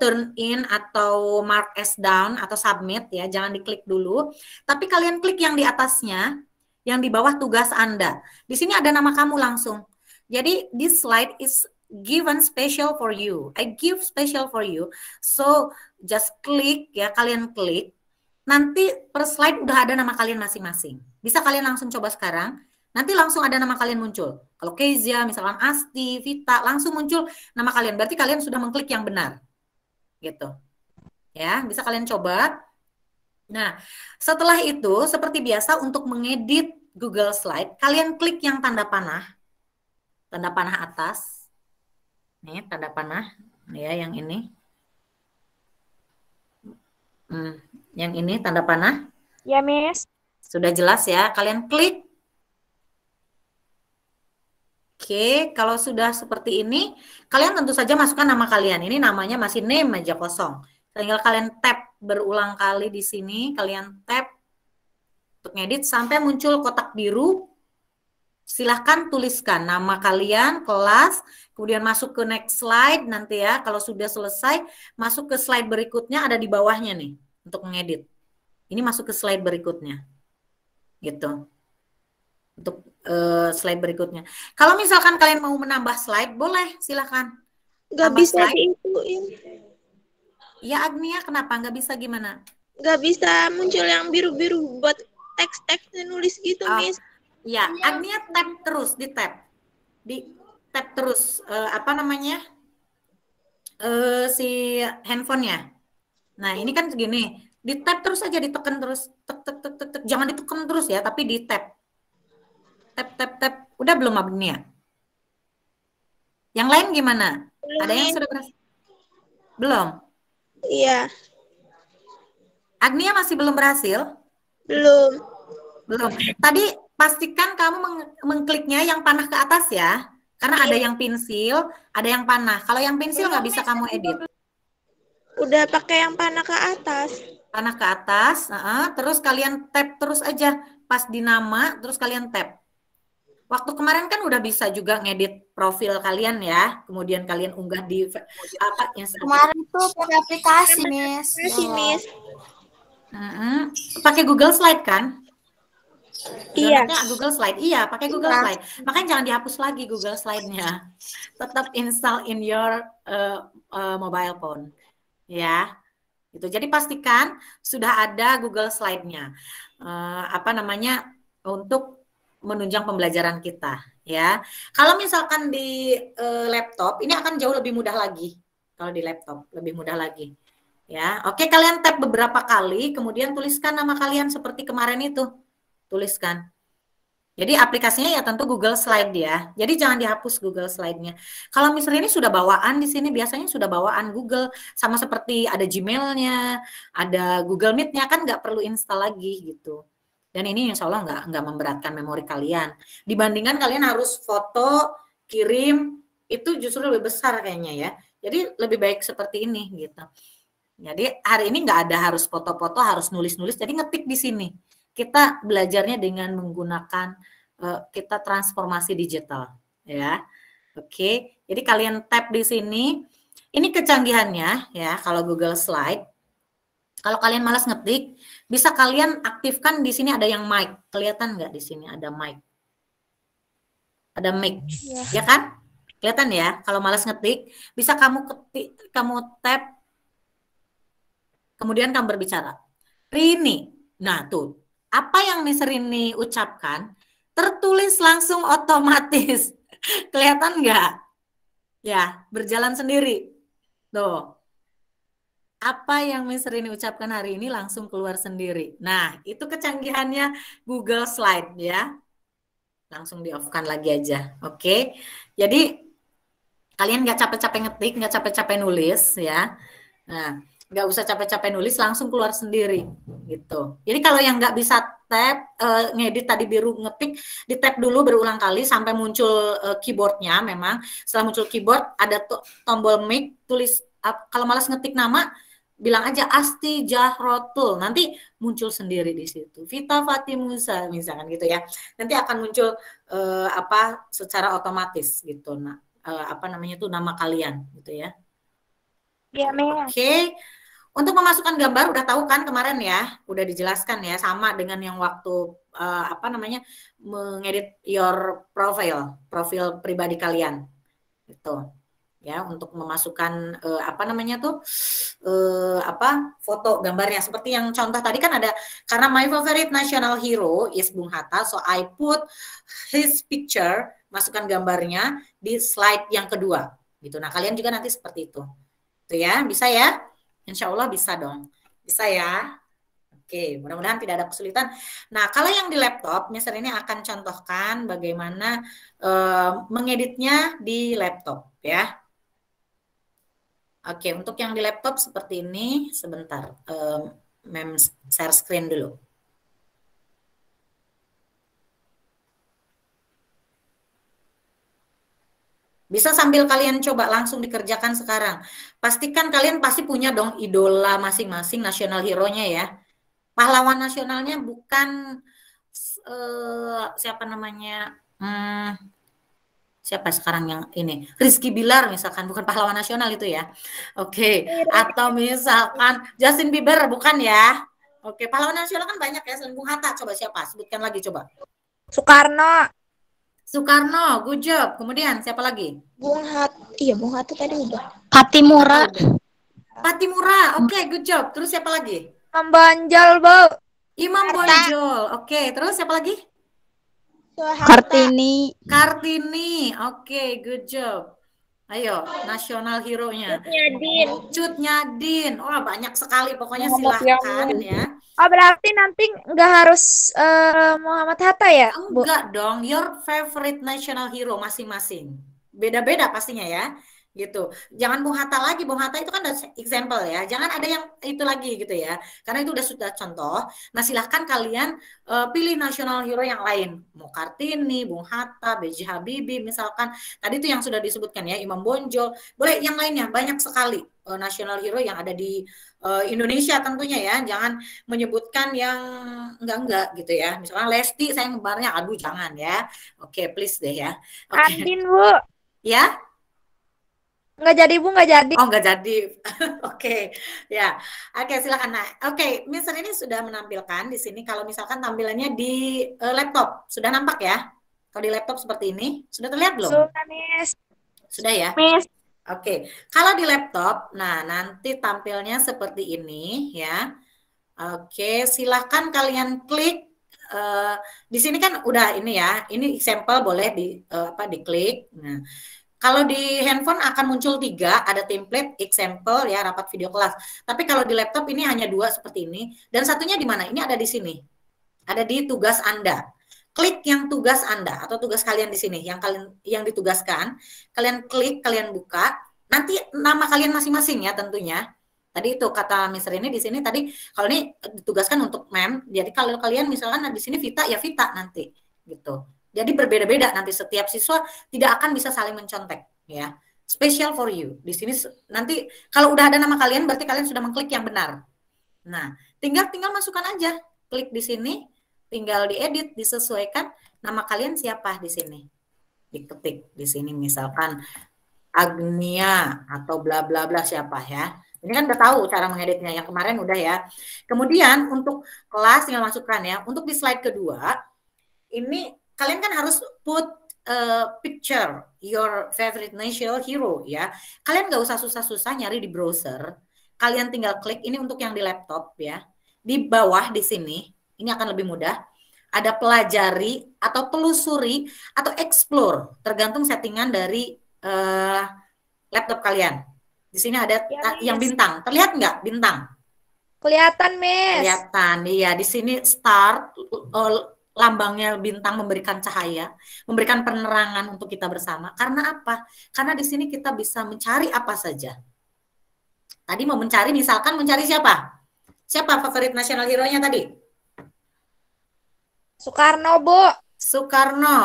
turn in atau mark as down atau submit ya, jangan diklik dulu. Tapi kalian klik yang di atasnya, yang di bawah tugas Anda. Di sini ada nama kamu langsung. Jadi this slide is given special for you. I give special for you. So just klik ya, kalian klik. Nanti per slide udah ada nama kalian masing-masing. Bisa kalian langsung coba sekarang. Nanti langsung ada nama kalian muncul. Kalau Kezia, misalkan Asti, Vita, langsung muncul nama kalian. Berarti kalian sudah mengklik yang benar. Gitu. Ya, bisa kalian coba. Nah, setelah itu seperti biasa untuk mengedit Google Slide, kalian klik yang tanda panah atas. Nih, tanda panah ya, yang ini. Yang ini tanda panah. Ya, Miss. Sudah jelas ya, kalian klik. Oke, kalau sudah seperti ini, kalian tentu saja masukkan nama kalian. Ini namanya masih name aja kosong. Tinggal kalian tap berulang kali di sini, kalian tap untuk ngedit sampai muncul kotak biru. Silahkan tuliskan nama kalian, kelas, kemudian masuk ke next slide nanti ya. Kalau sudah selesai, masuk ke slide berikutnya, ada di bawahnya nih untuk mengedit. Ini masuk ke slide berikutnya. Gitu. Untuk slide berikutnya. Kalau misalkan kalian mau menambah slide, boleh, silahkan. Nggak bisa diituin. Ya Agnia, kenapa? Nggak bisa gimana? Nggak bisa muncul yang biru-biru buat teks-teksnya nulis gitu, Miss. Ya, Agnia tap terus, di tap terus apa namanya si handphonenya. Nah ini kan segini, di tap terus aja, ditekan terus, tek, jangan ditekan terus ya, tapi di tap, udah belum Agnia? Yang lain gimana? Belum, ada yang sudah berhasil? Belum? Iya. Agnia masih belum berhasil? Belum. Tadi pastikan kamu mengkliknya yang panah ke atas ya. Karena ada yang pensil, ada yang panah. Kalau yang pensil nggak bisa kamu edit. Udah pakai yang panah ke atas. Panah ke atas, terus kalian tap terus aja. Pas di nama, terus kalian tap. Waktu kemarin kan udah bisa juga ngedit profil kalian ya. Kemudian kalian unggah di apa Instagram. Kemarin tuh pakai aplikasi, Miss. Miss. Pakai Google Slide kan? Iya. Google Slide. Iya, pakai Google Slide. Makanya jangan dihapus lagi Google Slide-nya. Tetap install in your mobile phone. Ya. Itu. Jadi pastikan sudah ada Google Slide-nya. Apa namanya? Untuk menunjang pembelajaran kita, ya. Kalau misalkan di laptop, ini akan jauh lebih mudah lagi. Kalau di laptop, lebih mudah lagi. Ya, oke, kalian tap beberapa kali, kemudian tuliskan nama kalian seperti kemarin itu. Tuliskan. Jadi aplikasinya ya tentu Google Slide ya. Jadi jangan dihapus Google Slide-nya. Kalau misalnya ini sudah bawaan di sini, biasanya sudah bawaan Google, sama seperti ada Gmail-nya, ada Google Meet-nya, kan nggak perlu install lagi gitu. Dan ini insya Allah nggak memberatkan memori kalian. Dibandingkan kalian harus foto, kirim, itu justru lebih besar kayaknya ya. Jadi lebih baik seperti ini gitu. Jadi hari ini nggak ada harus foto-foto, harus nulis-nulis. Jadi ngetik di sini. Kita belajarnya dengan menggunakan kita transformasi digital, ya. Oke. Jadi kalian tap di sini. Ini kecanggihannya ya. Kalau Google Slide, kalau kalian malas ngetik, bisa kalian aktifkan di sini ada yang mic. Kelihatan nggak di sini ada mic? Ada mic, ya kan? Kelihatan ya? Kalau malas ngetik, bisa kamu ketik, kamu tap, kemudian kamu berbicara. Rini, nah tuh, apa yang Miss Rini ucapkan, tertulis langsung otomatis. Kelihatan nggak? Ya, berjalan sendiri. Tuh. Apa yang Miss Rini ucapkan hari ini langsung keluar sendiri. Nah, itu kecanggihannya Google Slide ya. Langsung di-off-kan lagi aja. Oke. Jadi kalian nggak capek-capek ngetik, nggak capek-capek nulis ya. Nah, nggak usah capek-capek nulis, langsung keluar sendiri gitu. Jadi kalau yang nggak bisa tab, ngedit tadi biru ngetik, di tab dulu berulang kali sampai muncul keyboardnya. Memang setelah muncul keyboard ada tombol mic, tulis kalau malas ngetik nama, bilang aja Asti Jahrotul, nanti muncul sendiri di situ. Vita Fatimusa misalkan gitu ya. Nanti akan muncul apa secara otomatis gitu. Nah, apa namanya tuh nama kalian gitu ya. Iya, Miss. Oke. Untuk memasukkan gambar udah tahu kan kemarin ya, udah dijelaskan ya, sama dengan yang waktu apa namanya mengedit your profil pribadi kalian. Gitu. Ya, untuk memasukkan apa namanya tuh apa foto gambarnya seperti yang contoh tadi kan ada, karena my favorite national hero is Bung Hatta, so I put his picture, masukkan gambarnya di slide yang kedua gitu. Nah, kalian juga nanti seperti itu. Tuh ya, bisa ya? Insya Allah bisa dong. Bisa ya? Oke, mudah-mudahan tidak ada kesulitan. Nah, kalau yang di laptop, misalnya ini akan contohkan bagaimana mengeditnya di laptop ya. Oke, untuk yang di laptop seperti ini, sebentar, mem share screen dulu. Bisa sambil kalian coba langsung dikerjakan sekarang. Pastikan kalian pasti punya dong idola masing-masing, national hero-nya ya. Pahlawan nasionalnya bukan siapa namanya, siapa sekarang yang ini, Rizky Bilar misalkan, bukan pahlawan nasional itu ya. Oke. Atau misalkan Justin Bieber, bukan ya. Oke, pahlawan nasional kan banyak ya, selain Bung Hatta. Coba siapa? Sebutkan lagi coba. Soekarno. Soekarno, good job. Kemudian siapa lagi? Bung Hatta tadi udah. Patimura. Patimura, oke, good job. Terus siapa lagi? Imam Bonjol, Bu. Imam Bonjol, oke. Terus siapa lagi? Kartini. Kartini, oke, good job. Ayo, nasional hero-nya. Cut Nyadin. Wah, banyak sekali. Pokoknya silahkan ya. Oh, berarti nanti nggak harus Muhammad Hatta ya, Bu? Enggak dong, your favorite national hero masing-masing. Beda-beda pastinya ya. Gitu. Jangan Bung Hatta lagi. Bung Hatta itu kan udah example ya. Jangan ada yang itu lagi gitu ya. Karena itu sudah contoh. Nah, silahkan kalian pilih national hero yang lain. Mau Kartini, Bung Hatta, B.J. Habibie misalkan. Tadi itu yang sudah disebutkan ya, Imam Bonjol. Boleh yang lainnya, banyak sekali national hero yang ada di Indonesia tentunya ya. Jangan menyebutkan yang enggak gitu ya. Misalkan Lesti, saya ngebarnya, aduh jangan ya. Oke, please deh ya. Andin, Bu. Ya? Nggak jadi, Bu, nggak jadi. Oh, nggak jadi. Oke, ya. Oke, silakan. Nah, oke, Mister ini sudah menampilkan di sini kalau misalkan tampilannya di laptop. Sudah nampak ya? Kalau di laptop seperti ini, sudah terlihat belum? Sudah, Miss. Sudah ya? Miss. Oke, kalau di laptop, nah nanti tampilnya seperti ini ya. Oke, silahkan kalian klik. Di sini kan udah ini ya. Ini example boleh diklik. Nah, kalau di handphone akan muncul 3, ada template, example ya, rapat video kelas. Tapi kalau di laptop ini hanya 2 seperti ini. Dan satunya di mana? Ini ada di sini. Ada di tugas Anda. Klik yang tugas Anda atau tugas kalian di sini yang ditugaskan. Kalian klik, kalian buka. Nanti nama kalian masing-masing ya tentunya. Tadi itu kata Mister ini di sini tadi kalau ini ditugaskan untuk mem. Jadi kalau kalian misalkan di sini Vita ya Vita nanti gitu. Jadi berbeda-beda nanti setiap siswa tidak akan bisa saling mencontek ya. Special for you. Di sini nanti kalau udah ada nama kalian berarti kalian sudah mengklik yang benar. Nah, tinggal masukkan aja. Klik di sini, tinggal diedit, disesuaikan nama kalian siapa di sini. Diketik di sini misalkan Agnia atau bla bla bla siapa ya. Ini kan udah tahu cara mengeditnya, yang kemarin udah ya. Kemudian untuk kelas tinggal masukkan ya. Untuk di slide kedua ini kalian kan harus put picture your favorite national hero ya. Kalian nggak usah susah-susah nyari di browser. Kalian tinggal klik ini untuk yang di laptop ya. Di bawah di sini, ini akan lebih mudah. Ada pelajari atau telusuri atau explore, tergantung settingan dari laptop kalian. Di sini ada Ya, yang Miss. bintang. Terlihat nggak bintang? Kelihatan, Miss. Kelihatan. Iya, di sini star, lambangnya bintang memberikan cahaya, memberikan penerangan untuk kita bersama. Karena apa? Karena di sini kita bisa mencari apa saja. Tadi mau mencari, misalkan mencari siapa? Siapa favorit national hero-nya tadi? Soekarno, Bu. Soekarno.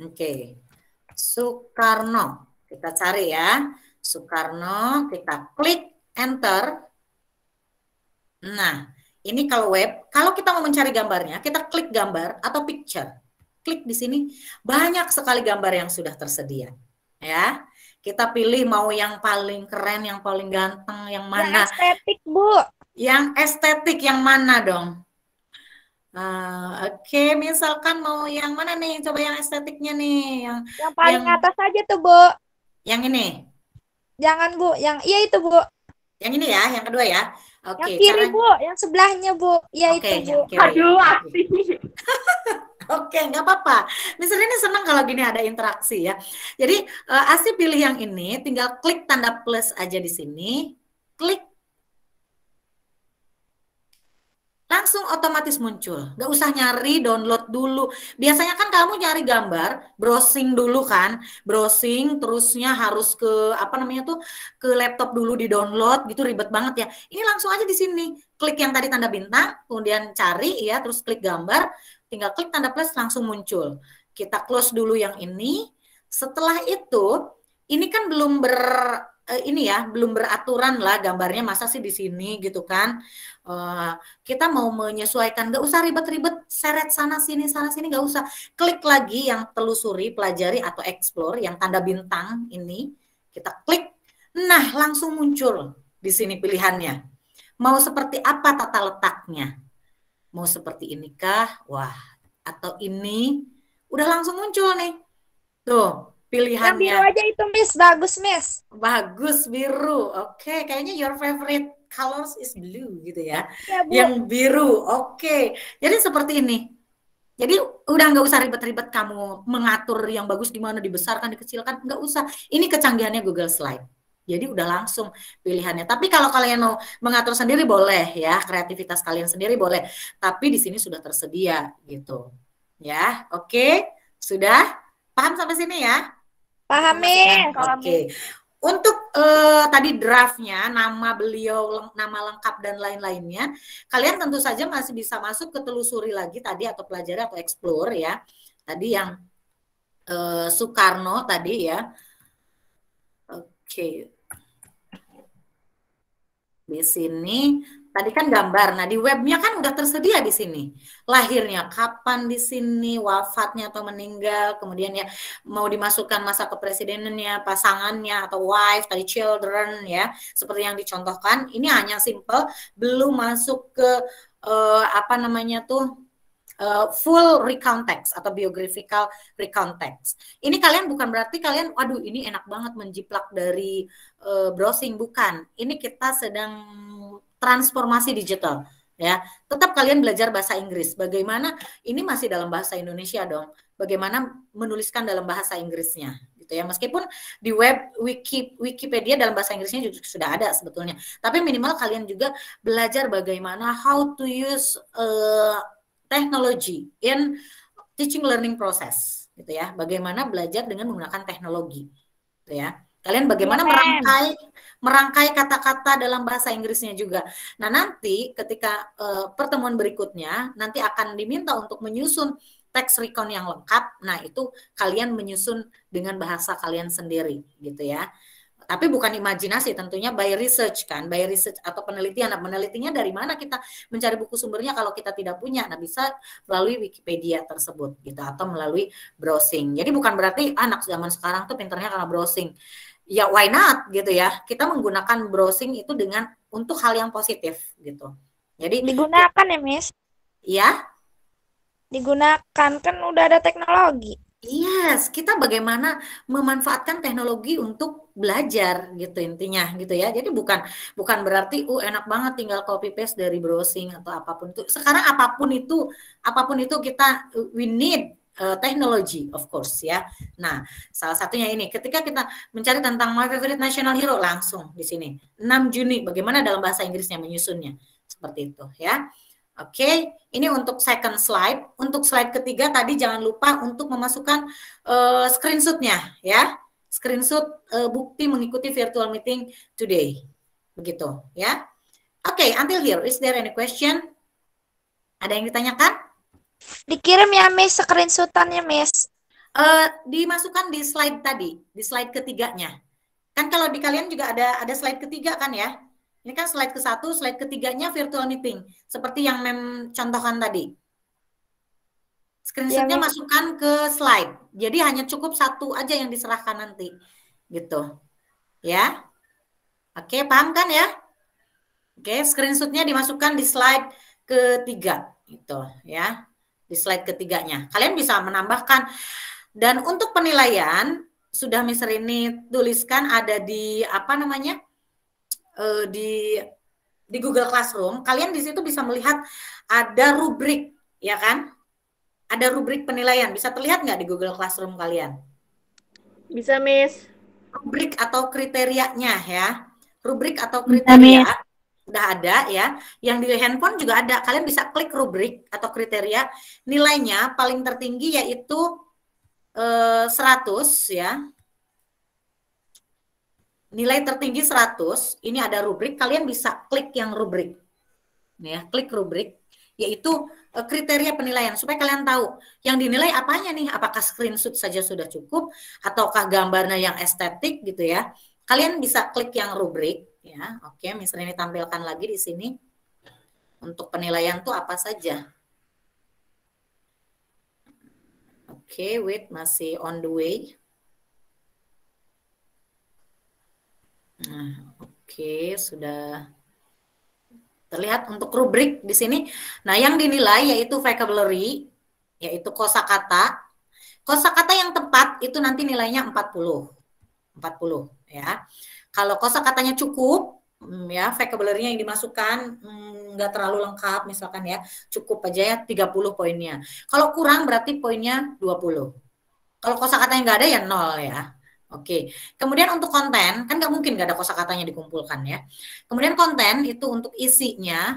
Oke. Soekarno. Kita cari ya. Soekarno, kita klik enter. Nah, ini kalau web, kalau kita mau mencari gambarnya, kita klik gambar atau picture. Klik di sini, banyak sekali gambar yang sudah tersedia. Ya. Kita pilih mau yang paling keren, yang paling ganteng, yang mana? Yang estetik, Bu. Yang estetik yang mana dong? Oke, misalkan mau yang mana nih? Coba yang estetiknya nih, yang paling atas aja tuh, Bu. Yang ini. Jangan, Bu. Iya itu, Bu. Yang ini ya, yang kedua ya. Oke, yang kiri, Bu. Yang sebelahnya, Bu. Iya itu, Bu. Aduh, Asti. Oke, nggak apa-apa. Misalnya ini senang kalau gini ada interaksi ya. Jadi Asti pilih yang ini, tinggal klik tanda plus aja di sini. Klik. Langsung otomatis muncul. Nggak usah nyari, download dulu. Biasanya kan kamu nyari gambar, browsing dulu kan. Browsing, terusnya harus ke, apa namanya tuh, ke laptop dulu di-download, gitu ribet banget ya. Ini langsung aja di sini. Klik yang tadi tanda bintang, kemudian cari ya, terus klik gambar, tinggal klik tanda plus langsung muncul. Kita close dulu yang ini. Setelah itu, ini kan belum belum beraturan lah gambarnya, masa sih di sini gitu kan. Kita mau menyesuaikan, nggak usah ribet-ribet seret sana sini nggak usah. Klik lagi yang telusuri, pelajari atau explore yang tanda bintang ini, kita klik. Nah, langsung muncul di sini pilihannya. Mau seperti apa tata letaknya? Mau seperti inikah? Wah, atau ini? Udah langsung muncul nih. Tuh, pilihannya. Yang biru aja itu, Miss. Bagus, Miss. Bagus, biru. Oke, kayaknya your favorite colors is blue gitu ya. Ya, Bu. Yang biru. Oke. Jadi seperti ini. Jadi udah nggak usah ribet-ribet kamu mengatur yang bagus di mana, dibesarkan, dikecilkan, nggak usah. Ini kecanggihannya Google Slide. Jadi udah langsung pilihannya. Tapi kalau kalian mau mengatur sendiri boleh ya, kreativitas kalian sendiri boleh. Tapi di sini sudah tersedia gitu. Ya, oke. Sudah paham sampai sini ya? Paham, Miss. Oke. Untuk tadi draftnya, nama beliau, nama lengkap dan lain-lainnya, kalian tentu saja masih bisa masuk ke telusuri lagi tadi atau pelajari atau explore ya. Tadi yang Soekarno tadi ya. Oke. Di sini tadi kan gambar. Nah, di webnya kan udah tersedia di sini. Lahirnya kapan di sini, wafatnya atau meninggal, kemudian ya mau dimasukkan masa kepresidenannya, pasangannya atau wife, tadi children ya, seperti yang dicontohkan. Ini hanya simple, belum masuk ke apa namanya tuh full recount text atau biographical recount text. Ini kalian bukan berarti kalian, waduh ini enak banget menjiplak dari browsing, bukan. Ini kita sedang transformasi digital ya. Tetap kalian belajar bahasa Inggris. Bagaimana ini masih dalam bahasa Indonesia dong. Bagaimana menuliskan dalam bahasa Inggrisnya gitu ya. Meskipun di web Wikipedia dalam bahasa Inggrisnya juga sudah ada sebetulnya. Tapi minimal kalian juga belajar bagaimana how to use technology in teaching learning process gitu ya. Bagaimana belajar dengan menggunakan teknologi gitu ya. Kalian bagaimana merangkai kata-kata dalam bahasa Inggrisnya juga. Nah, nanti ketika pertemuan berikutnya nanti akan diminta untuk menyusun teks recount yang lengkap. Nah, itu kalian menyusun dengan bahasa kalian sendiri gitu ya. Tapi bukan imajinasi, tentunya by research kan, by research atau penelitian. Nah, penelitiannya dari mana kita mencari buku sumbernya kalau kita tidak punya? Nah, bisa melalui Wikipedia tersebut gitu atau melalui browsing. Jadi bukan berarti anak zaman sekarang tuh pinternya karena browsing. Ya why not gitu ya. Kita menggunakan browsing itu dengan untuk hal yang positif gitu. Jadi digunakan ya, Miss? Ya. Digunakan, kan udah ada teknologi. Yes, kita bagaimana memanfaatkan teknologi untuk belajar gitu intinya gitu ya. Jadi bukan berarti enak banget tinggal copy paste dari browsing atau apapun itu. Sekarang apapun itu kita we need technology, of course ya. Nah, salah satunya ini, ketika kita mencari tentang my favorite national hero, langsung di sini 6 Juni, bagaimana dalam bahasa Inggrisnya menyusunnya, seperti itu ya. Oke, ini untuk second slide. Untuk slide ketiga tadi jangan lupa untuk memasukkan screenshotnya ya, screenshot bukti mengikuti virtual meeting today, begitu ya. Oke, until here, is there any question? Ada yang ditanyakan? Dikirim ya Miss, screenshotannya Miss. Dimasukkan di slide tadi, di slide ketiganya. Kan kalau di kalian juga ada slide ketiga kan ya? Ini kan slide ke-1, slide ketiganya virtual meeting. Seperti yang Mem contohkan tadi. Screenshotnya Ya, masukkan ke slide. Jadi hanya cukup satu aja yang diserahkan nanti. Gitu. Ya. Oke, paham kan ya? Oke, screenshotnya dimasukkan di slide ketiga. Gitu ya. Di slide ketiganya. Kalian bisa menambahkan. Dan untuk penilaian, sudah Miss Rini tuliskan ada di apa namanya? Di Google Classroom. Kalian di situ bisa melihat ada rubrik, ya kan? Ada rubrik penilaian. Bisa terlihat nggak di Google Classroom kalian? Bisa, Miss. Rubrik atau kriterianya ya. Rubrik atau kriteria. Udah ada ya, yang di handphone juga ada. Kalian bisa klik rubrik atau kriteria, nilainya paling tertinggi yaitu 100 ya. Nilai tertinggi 100, ini ada rubrik, kalian bisa klik yang rubrik. Ya, klik rubrik, yaitu kriteria penilaian, supaya kalian tahu yang dinilai apanya nih, apakah screenshot saja sudah cukup, ataukah gambarnya yang estetik gitu ya. Kalian bisa klik yang rubrik. Ya, oke, misalnya ini tampilkan lagi di sini. Untuk penilaian tuh apa saja? Oke, wait, masih on the way. Nah, oke, sudah terlihat untuk rubrik di sini. Nah, yang dinilai yaitu vocabulary, yaitu kosakata. Kosakata yang tepat itu nanti nilainya 40. 40 ya. Kalau kosakatanya cukup, ya vocabulary-nya yang dimasukkan nggak terlalu lengkap misalkan ya, cukup aja ya 30 poinnya. Kalau kurang berarti poinnya 20. Kalau kosakatanya nggak ada ya 0 ya. Oke. Kemudian untuk konten, kan nggak mungkin nggak ada kosakatanya dikumpulkan ya. Kemudian konten itu untuk isinya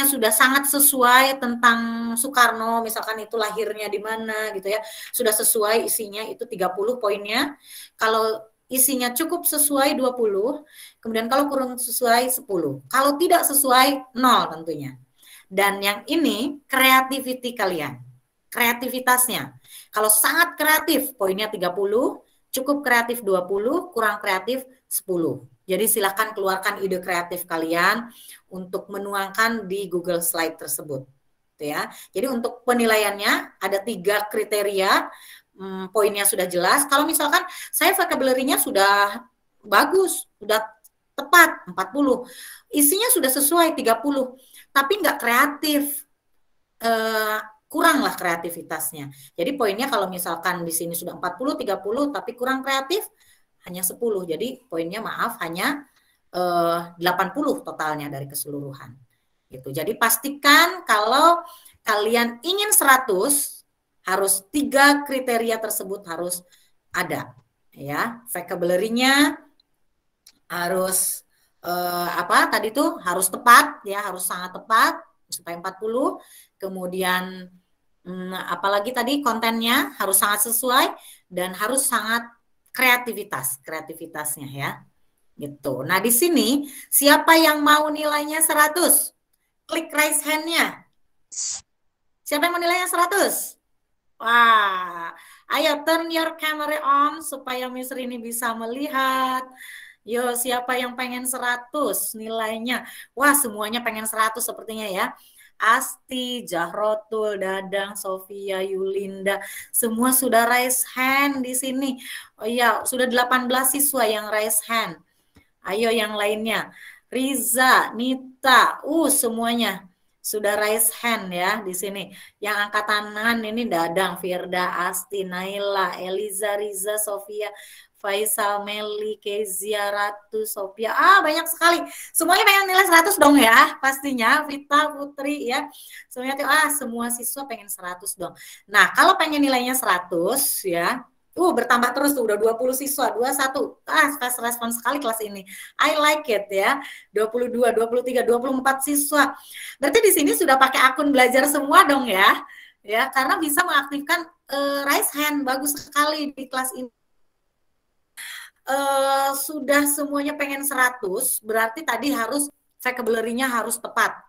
sudah sangat sesuai tentang Soekarno, misalkan itu lahirnya di mana gitu ya, sudah sesuai isinya itu 30 poinnya. Kalau isinya cukup sesuai 20, kemudian kalau kurang sesuai 10. Kalau tidak sesuai 0 tentunya. Dan yang ini creativity kalian, kreativitasnya. Kalau sangat kreatif poinnya 30, cukup kreatif 20, kurang kreatif 10. Jadi silakan keluarkan ide kreatif kalian untuk menuangkan di Google Slide tersebut. Ya. Jadi untuk penilaiannya ada 3 kriteria, poinnya sudah jelas. Kalau misalkan saya vocabulary-nya sudah bagus, sudah tepat 40, isinya sudah sesuai 30, tapi nggak kreatif, kuranglah kreativitasnya. Jadi poinnya kalau misalkan di sini sudah 40, 30, tapi kurang kreatif, hanya 10. Jadi poinnya maaf hanya 80 totalnya dari keseluruhan. Gitu. Jadi pastikan kalau kalian ingin 100, harus 3 kriteria tersebut harus ada. Ya, vocabulary-nya harus apa tadi tuh harus tepat ya, harus sangat tepat supaya 40. Kemudian apalagi tadi kontennya harus sangat sesuai dan harus sangat kreativitasnya ya. Gitu. Nah, di sini siapa yang mau nilainya 100? Klik raise hand-nya. Siapa yang mau nilainya 100? Wah, ayo turn your camera on supaya Miss Rini bisa melihat. Yo, siapa yang pengen 100 nilainya? Wah, semuanya pengen 100 sepertinya ya. Asti, Jahrotul, Dadang, Sofia, Yulinda, semua sudah raise hand di sini. Oh iya, sudah 18 siswa yang raise hand. Ayo yang lainnya. Riza, Nita, semuanya. Sudah raise hand ya di sini. Yang angkat tangan ini Dadang, Firda, Asti, Naila, Eliza, Riza, Sofia, Faisal, Meli, Kezia, Ratu, Sophia. Banyak sekali. Semuanya pengen nilai 100 dong ya, pastinya. Vita, Putri ya. Semuanya semua siswa pengen 100 dong. Nah, kalau pengen nilainya 100 ya, bertambah terus tuh, udah 20 siswa, 21. Fast respon sekali kelas ini. I like it ya. 22, 23, 24 siswa. Berarti di sini sudah pakai akun belajar semua dong ya. Ya, karena bisa mengaktifkan raise hand. Bagus sekali di kelas ini. Sudah semuanya pengen 100, berarti tadi harus vocabulary-nya harus tepat.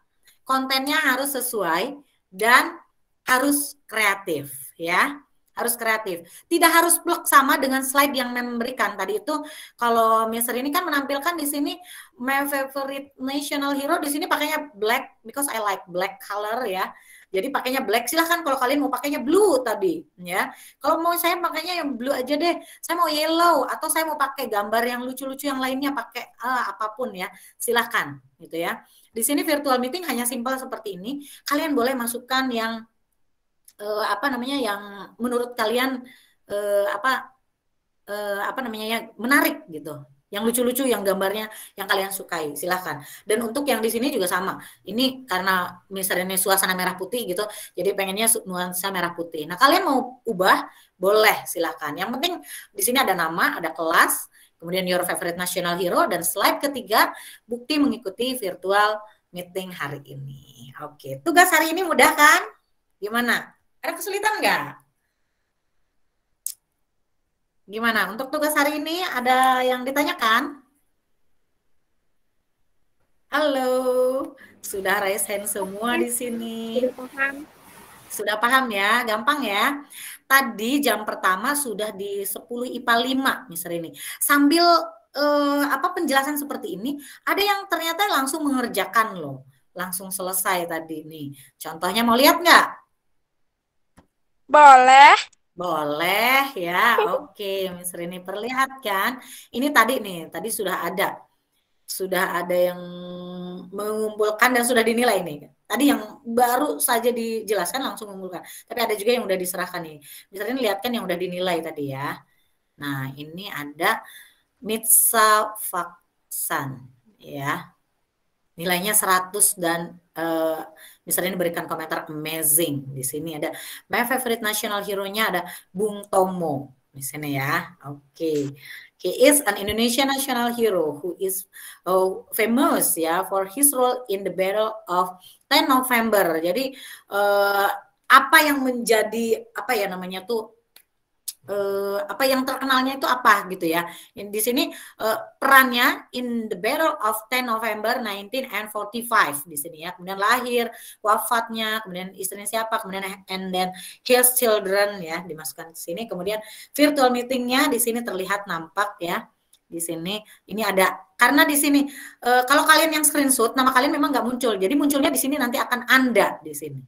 Kontennya harus sesuai dan harus kreatif ya. Harus kreatif. Tidak harus blok sama dengan slide yang memberikan. Tadi itu kalau Mister ini kan menampilkan di sini my favorite national hero, di sini pakainya black because I like black color ya. Jadi pakainya black, silahkan kalau kalian mau pakainya blue tadi ya. Kalau mau saya pakainya yang blue aja deh. Saya mau yellow atau saya mau pakai gambar yang lucu-lucu yang lainnya, pakai apapun ya. Silahkan gitu ya. Di sini virtual meeting hanya simpel seperti ini. Kalian boleh masukkan yang yang menurut kalian yang menarik gitu, yang lucu-lucu, yang gambarnya yang kalian sukai, silahkan. Dan untuk yang di sini juga sama. Ini karena misalnya suasana merah putih gitu, jadi pengennya nuansa merah putih. Nah, kalian mau ubah, boleh, silahkan. Yang penting di sini ada nama, ada kelas, kemudian your favorite national hero, dan slide ketiga, bukti mengikuti virtual meeting hari ini. Oke, tugas hari ini mudah kan? Gimana? Ada kesulitan nggak? Gimana? Untuk tugas hari ini ada yang ditanyakan? Halo, sudah raise hand semua di sini. Sudah paham ya? Gampang ya? Tadi jam pertama sudah di 10 IPA 5 misalnya ini. Sambil penjelasan seperti ini, ada yang ternyata langsung mengerjakan loh. Langsung selesai tadi nih. Contohnya mau lihat nggak? Boleh. Boleh ya, oke. Mister ini perlihatkan. Ini tadi sudah ada yang mengumpulkan dan sudah dinilai nih. Tadi yang baru saja dijelaskan langsung mengumpulkan. Tapi ada juga yang udah diserahkan nih. Misalnya lihatkan yang udah dinilai tadi ya. Nah, ini ada Mitsa Faksan ya. Nilainya 100 dan misalnya diberikan komentar amazing. Di sini ada my favorite national hero-nya ada Bung Tomo di sini ya. Oke. He is an Indonesian national hero who is famous ya for his role in the Battle of 10 November. Jadi apa yang menjadi yang terkenalnya itu apa gitu ya. Di sini perannya in the Battle of 10 November 1945 di sini ya. Kemudian lahir, wafatnya, kemudian istrinya siapa, kemudian and then his children ya dimasukkan ke sini. Kemudian virtual meetingnya di sini terlihat nampak ya. Di sini ini ada, karena di sini kalau kalian yang screenshot nama kalian memang nggak muncul. Jadi munculnya di sini nanti akan Anda di sini.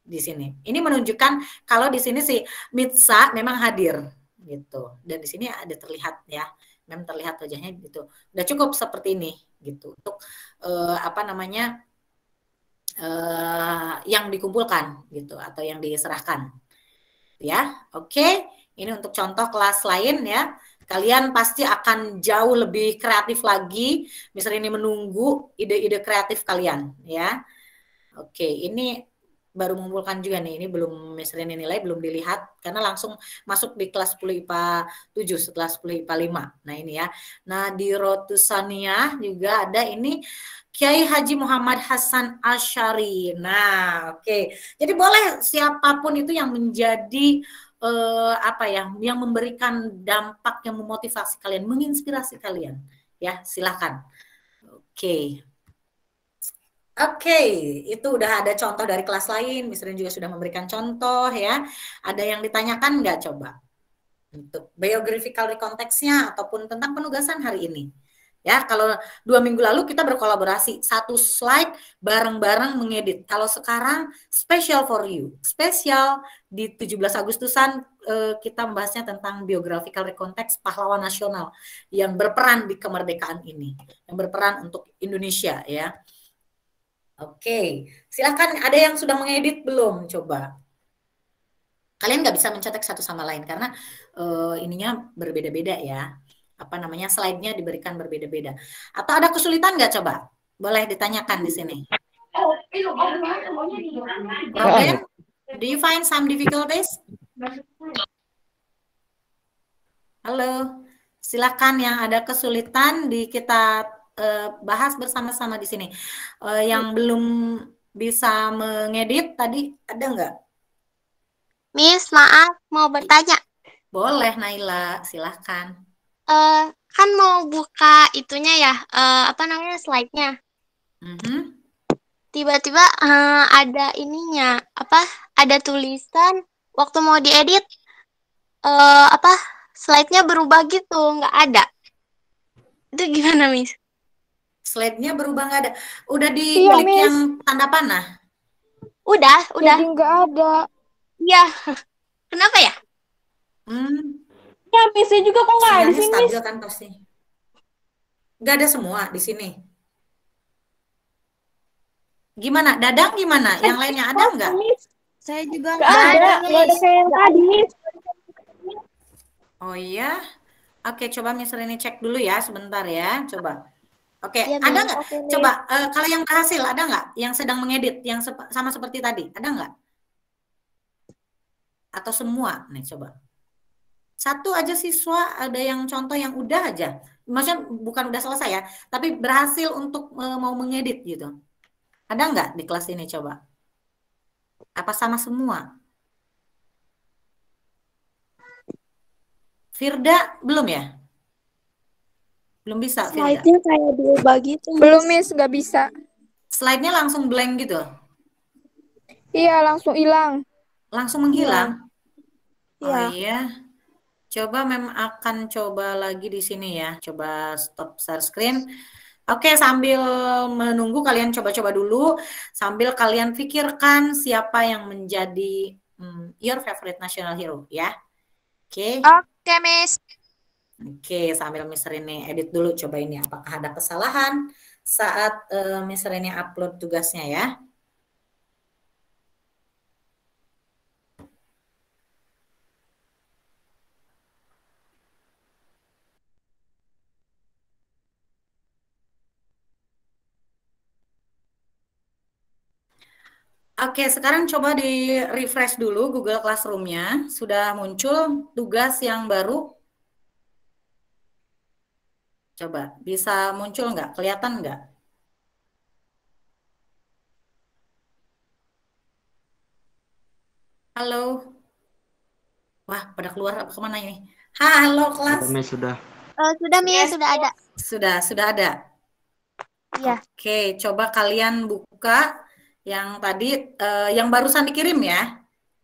Di sini. Ini menunjukkan kalau di sini si Mitsa memang hadir gitu. Dan di sini ada terlihat ya, memang terlihat wajahnya gitu. Udah cukup seperti ini gitu untuk yang dikumpulkan gitu atau yang diserahkan. Ya, oke. Ini untuk contoh kelas lain ya. Kalian pasti akan jauh lebih kreatif lagi. Misalnya ini menunggu ide-ide kreatif kalian ya. Oke, ini baru mengumpulkan juga nih, ini belum misalnya nilai belum dilihat karena langsung masuk di kelas 10 IPA 7 setelah 10 IPA 5. Nah ini ya. Nah di Rotusania juga ada ini Kiai Haji Muhammad Hasan Asy'ari. Nah oke. Jadi boleh siapapun itu yang menjadi yang memberikan dampak, yang memotivasi kalian, menginspirasi kalian. Ya silakan. Oke. Oke, itu udah ada contoh dari kelas lain, misalnya juga sudah memberikan contoh ya. Ada yang ditanyakan nggak coba? Untuk biographical konteksnya ataupun tentang penugasan hari ini. Ya, kalau 2 minggu lalu kita berkolaborasi, 1 slide bareng-bareng mengedit. Kalau sekarang special for you. Spesial di 17 Agustusan kita membahasnya tentang biographical konteks pahlawan nasional yang berperan di kemerdekaan ini, yang berperan untuk Indonesia ya. Oke, silakan. Ada yang sudah mengedit belum? Coba. Kalian nggak bisa mencetak satu sama lain karena ininya berbeda-beda ya. Apa namanya, slide-nya diberikan berbeda-beda. Atau ada kesulitan nggak coba? Boleh ditanyakan di sini. Problem? Do you find some difficulties? Halo, silakan yang ada kesulitan kita bahas bersama-sama di sini. Yang belum bisa mengedit tadi ada nggak? Miss, maaf, mau bertanya. Boleh, Naila, silahkan. Kan mau buka itunya ya, apa namanya, slide-nya. Tiba-tiba ada ininya, ada tulisan waktu mau diedit, slide-nya berubah gitu, nggak ada. Itu gimana, Miss? Slide-nya berubah nggak ada? Udah diklik yang tanda panah? Udah. Jadi nggak ada. Iya. Kenapa ya? Ya, Miss juga kok nggak ada sih, Miss? Stabil kan pasti. Nggak ada semua di sini. Gimana? Dadang gimana? Yang lainnya ada nggak? Saya juga nggak ada. Nggak ada kayak yang tadi, Miss. Oh iya? Oke, coba Miss Rini cek dulu ya, sebentar ya. Coba. Oke, Ya, ada nggak? oke, Coba, kalau yang berhasil, ada nggak? Yang sedang mengedit, yang sama seperti tadi, ada nggak? Atau semua? Nih, coba. Satu aja siswa, ada yang contoh yang udah aja. Maksudnya bukan udah selesai ya, tapi berhasil untuk mau mengedit gitu. Ada nggak di kelas ini, coba? Apa sama semua? Firda, belum ya? Belum bisa, Firda. Slide-nya kayak diubah gitu. Belum, Miss, nggak bisa. Slide-nya langsung blank gitu? Iya, langsung hilang. Langsung menghilang? Iya. Oh iya. Coba akan coba lagi di sini ya. Coba stop share screen. Oke, sambil menunggu kalian coba-coba dulu. Sambil kalian pikirkan siapa yang menjadi your favorite national hero ya. Oke. Oke, Miss. Oke, sambil Miss Rini edit dulu, coba ini apakah ada kesalahan saat Miss Rini upload tugasnya ya. Oke, sekarang coba di refresh dulu Google Classroom-nya. Sudah muncul tugas yang baru? Coba, bisa muncul nggak? Kelihatan nggak? Halo? Wah, pada keluar apa kemana ini? Halo kelas. Sudah, Miss, sudah ada. Sudah ada. Iya. Oke, coba kalian buka yang tadi, yang barusan dikirim ya.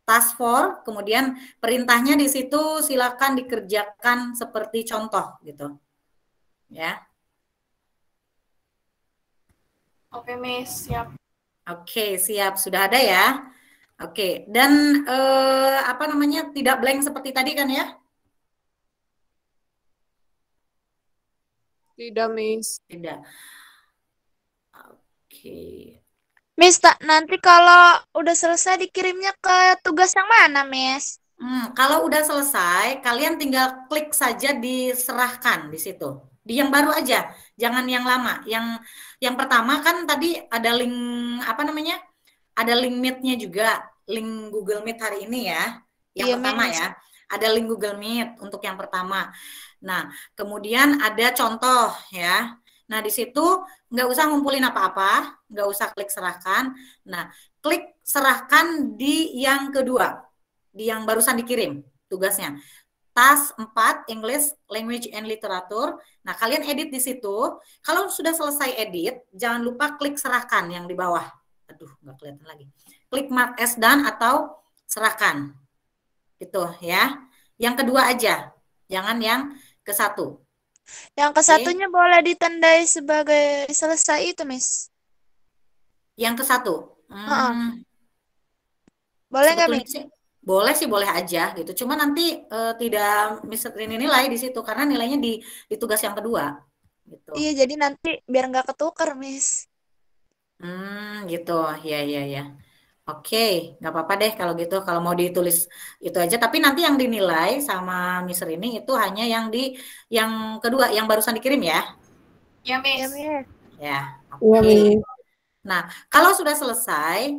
Task 4, kemudian perintahnya di situ silakan dikerjakan seperti contoh gitu. Ya. Oke, Miss, siap. Oke, siap. Sudah ada ya. Oke, dan apa namanya, tidak blank seperti tadi kan ya? Tidak, Miss. Tidak. Oke. Miss, nanti kalau udah selesai dikirimnya ke tugas yang mana, Miss? Kalau udah selesai, kalian tinggal klik saja diserahkan di situ. Di yang baru aja, jangan yang lama. Yang pertama kan tadi ada link apa namanya? Ada link Meet-nya juga, link Google Meet hari ini ya. Yang pertama ya, ada link Google Meet untuk yang pertama. Nah, kemudian ada contoh ya. Nah, di situ nggak usah ngumpulin apa-apa, nggak usah klik serahkan. Nah, klik serahkan di yang kedua, di yang barusan dikirim tugasnya. Task 4, English, Language and Literature. Nah, kalian edit di situ. Kalau sudah selesai edit, jangan lupa klik serahkan yang di bawah. Aduh, nggak kelihatan lagi. Klik mark as done atau serahkan. Gitu ya. Yang kedua aja, jangan yang ke satu. Yang ke satunya boleh ditandai sebagai selesai itu, Miss? Yang ke satu? Boleh nggak, Miss? Boleh sih, boleh aja gitu. Cuma nanti tidak Miss Rini nilai di situ karena nilainya di tugas yang kedua. Gitu. Iya, jadi nanti biar nggak ketukar, Miss. Gitu. Ya. Oke, nggak apa-apa deh kalau gitu. Kalau mau ditulis itu aja. Tapi nanti yang dinilai sama Miss Rini itu hanya yang kedua, yang barusan dikirim ya. Ya, Miss. Ya, oke. Nah, kalau sudah selesai,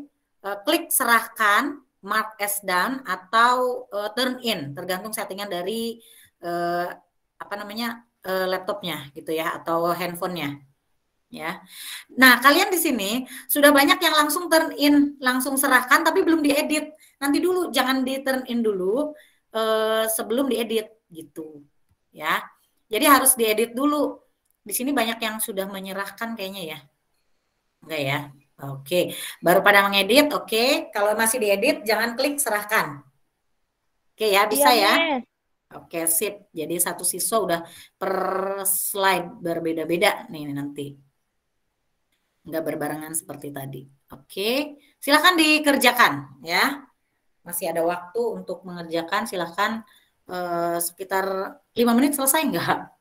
klik serahkan, mark as done atau turn in, tergantung settingan dari laptopnya gitu ya atau handphonenya. Ya. Nah, kalian di sini sudah banyak yang langsung turn in, langsung serahkan tapi belum diedit. Nanti dulu, jangan di turn in dulu sebelum diedit gitu. Ya. Jadi harus diedit dulu. Di sini banyak yang sudah menyerahkan kayaknya ya. Enggak ya? Oke. Baru pada mengedit, oke. Kalau masih diedit jangan klik serahkan. Oke ya, bisa ya? Oke, sip. Jadi satu siswa udah per slide berbeda-beda nih nanti. Nggak berbarengan seperti tadi. Oke, silakan dikerjakan ya. Masih ada waktu untuk mengerjakan, silakan sekitar 5 menit selesai enggak?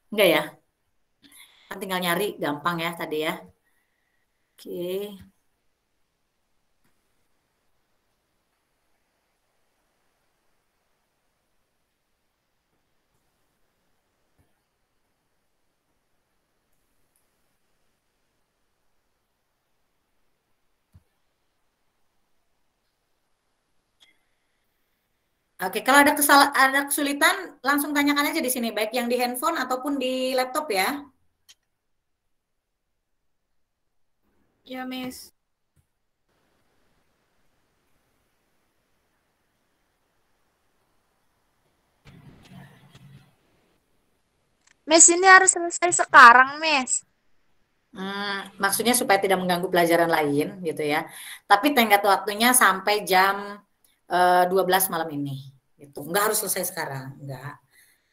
Enggak ya? Kan tinggal nyari, gampang ya tadi ya. Oke. Oke, kalau ada kesulitan, langsung tanyakan aja di sini, baik yang di handphone ataupun di laptop ya. Ya, Miss. Miss, ini harus selesai sekarang, Miss. Maksudnya supaya tidak mengganggu pelajaran lain gitu ya. Tapi tenggat waktunya sampai jam 12 malam ini. Gitu. Enggak harus selesai sekarang, enggak.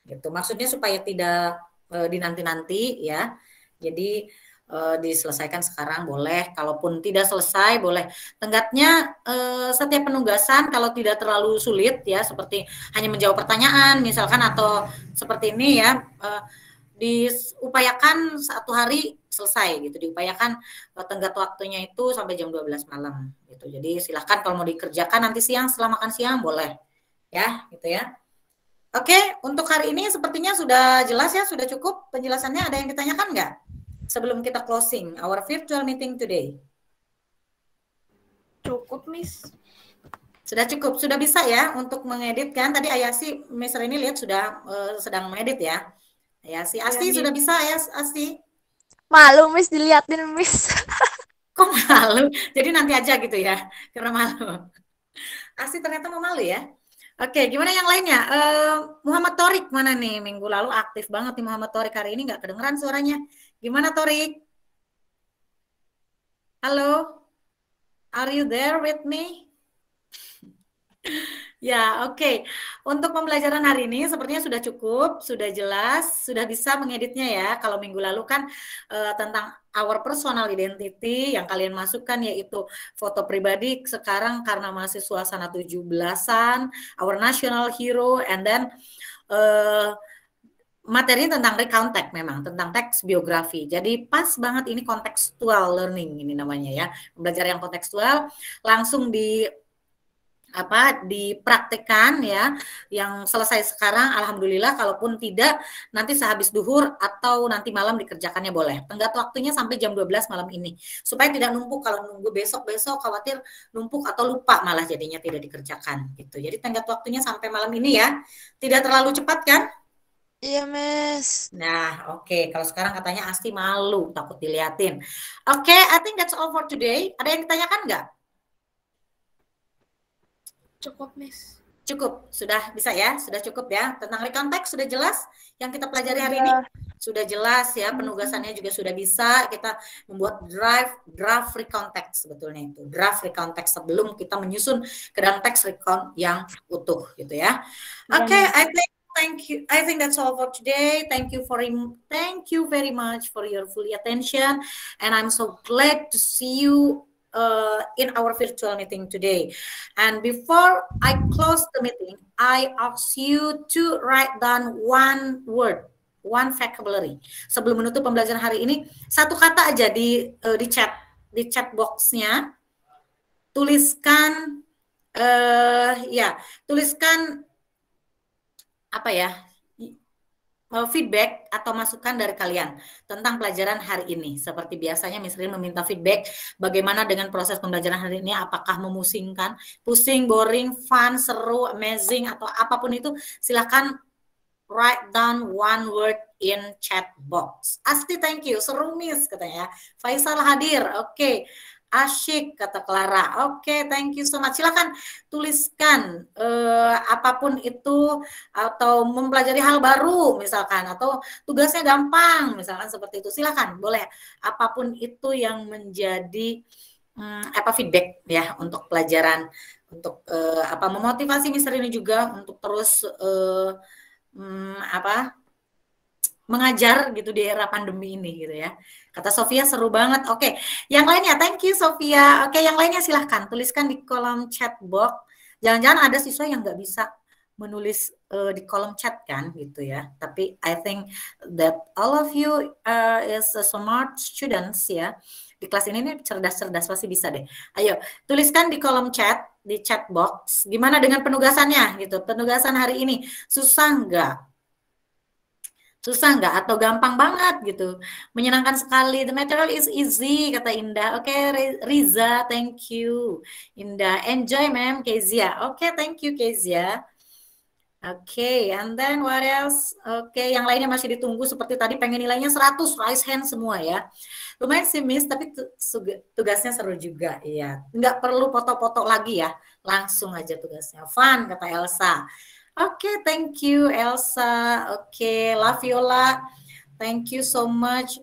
Gitu. Maksudnya supaya tidak dinanti-nanti ya. Jadi diselesaikan sekarang boleh, kalaupun tidak selesai boleh. Tenggatnya setiap penugasan kalau tidak terlalu sulit ya, seperti hanya menjawab pertanyaan misalkan atau seperti ini ya, diupayakan 1 hari selesai gitu, diupayakan tenggat waktunya itu sampai jam 12 malam gitu. Jadi silahkan kalau mau dikerjakan nanti siang setelah makan siang boleh ya gitu ya. Oke, untuk hari ini sepertinya sudah jelas ya, sudah cukup penjelasannya. Ada yang ditanyakan nggak sebelum kita closing our virtual meeting today? Cukup, Miss. Sudah cukup, sudah bisa ya untuk mengedit kan? Tadi Ayasi, Miss Rini lihat sudah sedang mengedit ya. Ayasi, Asti ya, sudah bisa ya, Asti? Malu, Miss, diliatin, Miss. Kok malu? Jadi nanti aja gitu ya, karena malu. Asti ternyata mau malu ya. Oke, gimana yang lainnya? Muhammad Torik mana nih? Minggu lalu aktif banget nih Muhammad Torik, hari ini nggak kedengeran suaranya. Gimana Torik? Halo? Are you there with me? Ya, oke. Untuk pembelajaran hari ini sepertinya sudah cukup, sudah jelas, sudah bisa mengeditnya ya. Kalau minggu lalu kan tentang our personal identity yang kalian masukkan yaitu foto pribadi, sekarang karena masih suasana 17-an, our national hero, and then materi tentang recontact memang, tentang teks biografi. Jadi pas banget ini contextual learning ini namanya ya. Pembelajaran yang kontekstual langsung dipraktekkan ya, yang selesai sekarang alhamdulillah, kalaupun tidak nanti sehabis duhur atau nanti malam dikerjakannya boleh. Tenggat waktunya sampai jam 12 malam ini supaya tidak numpuk. Kalau nunggu besok khawatir numpuk atau lupa malah jadinya tidak dikerjakan gitu. Jadi tenggat waktunya sampai malam ini ya, tidak terlalu cepat kan? Iya, Miss. Nah, oke. Kalau sekarang katanya Asti malu takut diliatin. Oke, I think that's all for today. Ada yang ditanyakan nggak? Cukup, Miss. Cukup, sudah bisa ya, sudah cukup ya. Tentang recontact sudah jelas yang kita pelajari hari ini? Sudah jelas ya, penugasannya juga sudah bisa. Kita membuat draft recontact sebetulnya itu. Draft recontact sebelum kita menyusun ke dalam teks recon yang utuh gitu ya. Oke, I think that's all for today. Thank you very much for your full attention, and I'm so glad to see you in our virtual meeting today. And before I close the meeting, I ask you to write down one word, one vocabulary. Sebelum menutup pembelajaran hari ini, satu kata aja di chat di chat box-nya, tuliskan tuliskan apa ya, feedback atau masukan dari kalian tentang pelajaran hari ini. Seperti biasanya Miss Rin meminta feedback bagaimana dengan proses pembelajaran hari ini, apakah memusingkan, pusing, boring, fun, seru, amazing, atau apapun itu, silakan write down one word in chat box. Asti, thank you. Seru Miss katanya. Faisal hadir. Oke. Asyik kata Clara. Oke, thank you so much. Silakan tuliskan apapun itu, atau mempelajari hal baru misalkan, atau tugasnya gampang misalkan seperti itu. Silakan, boleh. Apapun itu yang menjadi feedback ya untuk pelajaran, untuk memotivasi Mister ini juga untuk terus mengajar gitu di era pandemi ini gitu ya. Kata Sofia seru banget. Oke, yang lainnya, thank you Sofia. Oke, yang lainnya silahkan tuliskan di kolom chat box. Jangan-jangan ada siswa yang nggak bisa menulis di kolom chat kan gitu ya. Tapi I think that all of you is a smart students ya. Di kelas ini nih cerdas-cerdas, pasti bisa deh. Ayo, tuliskan di kolom chat, di chat box. Gimana dengan penugasannya gitu? Penugasan hari ini susah nggak? Susah nggak atau gampang banget gitu? Menyenangkan sekali. The material is easy, kata Indah. Oke, Riza, thank you. Indah, enjoy ma'am, Kezia. Oke, thank you Kezia. Oke, and then what else? Oke, yang lainnya masih ditunggu seperti tadi, pengen nilainya 100, raise hand semua ya. Lumayan sih Miss, tapi tugasnya seru juga ya. Nggak perlu foto-foto lagi ya, langsung aja tugasnya. Fun, kata Elsa. Oke, thank you Elsa. Oke, Laviola, thank you so much.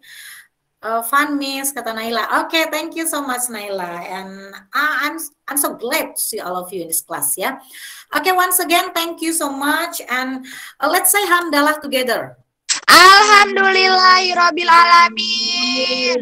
Fun Miss, kata Naila. Oke, thank you so much Naila. And I'm so glad to see all of you in this class ya. Oke, once again thank you so much, and let's say hamdalah together. Alhamdulillahirabbil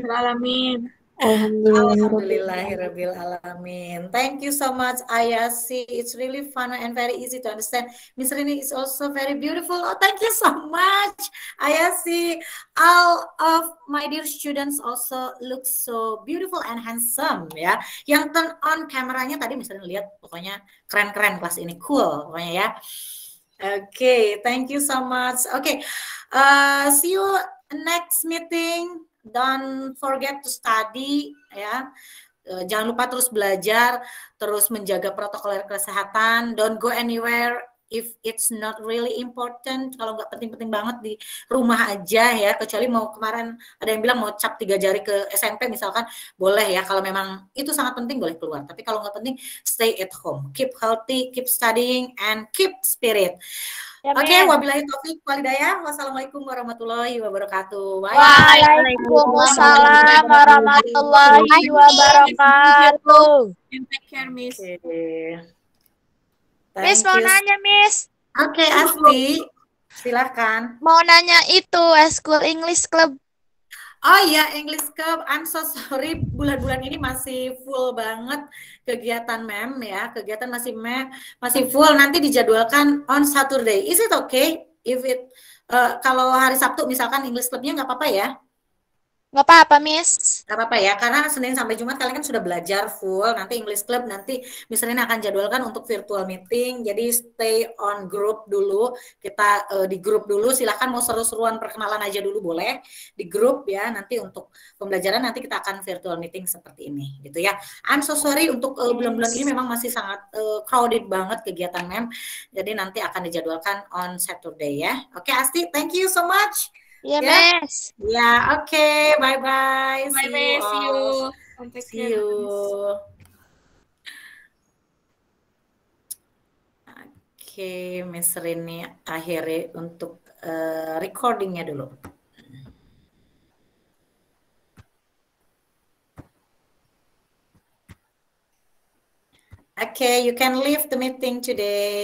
alamin. Alhamdulillahirabbil alamin. Thank you so much Ayasi. It's really fun and very easy to understand. Miss Rini is also very beautiful. Oh, thank you so much Ayasi. All of my dear students also look so beautiful and handsome ya. Yang turn on kameranya tadi Miss Rini lihat, pokoknya keren-keren kelas ini, cool pokoknya ya. Oke, thank you so much. Oke, see you next meeting. Don't forget to study ya. Jangan lupa terus belajar, terus menjaga protokol kesehatan. Don't go anywhere if it's not really important. Kalau nggak penting-penting banget, di rumah aja ya. Kecuali mau, kemarin ada yang bilang mau cap 3 jari ke SMP misalkan, boleh ya. Kalau memang itu sangat penting boleh keluar. Tapi kalau nggak penting, stay at home. Keep healthy, keep studying, and keep spirit. Ya, Oke, wabillahi taufik walhidayah. Wassalamualaikum warahmatullahi wabarakatuh. Waalaikumsalam warahmatullahi wabarakatuh. Take care, Miss. Miss mau nanya, Miss. Oke, Asti, silakan. Mau nanya itu School English Club. Oh iya, English Club. I'm so sorry, bulan-bulan ini masih full banget kegiatan mem ya. Kegiatan masih full. Nanti dijadwalkan on Saturday. Is it okay if it kalau hari Sabtu misalkan English Clubnya nggak apa-apa ya? Nggak apa-apa, Miss. Nggak apa-apa ya, karena Senin sampai Jumat kalian kan sudah belajar full. Nanti English Club nanti misalnya akan jadwalkan untuk virtual meeting. Jadi stay on group dulu. Kita di grup dulu. Silahkan mau seru-seruan perkenalan aja dulu boleh di grup ya. Nanti untuk pembelajaran nanti kita akan virtual meeting seperti ini gitu ya. I'm so sorry untuk bulan-bulan ini memang masih sangat crowded banget kegiatan mem. Jadi nanti akan dijadwalkan on Saturday ya. Oke, Asti, thank you so much. Iya, Ya. Miss. Ya, oke, bye-bye. Bye-bye, see you. See you. Oke, Miss Rini akhiri untuk recordingnya dulu. Okay, you can leave the meeting today.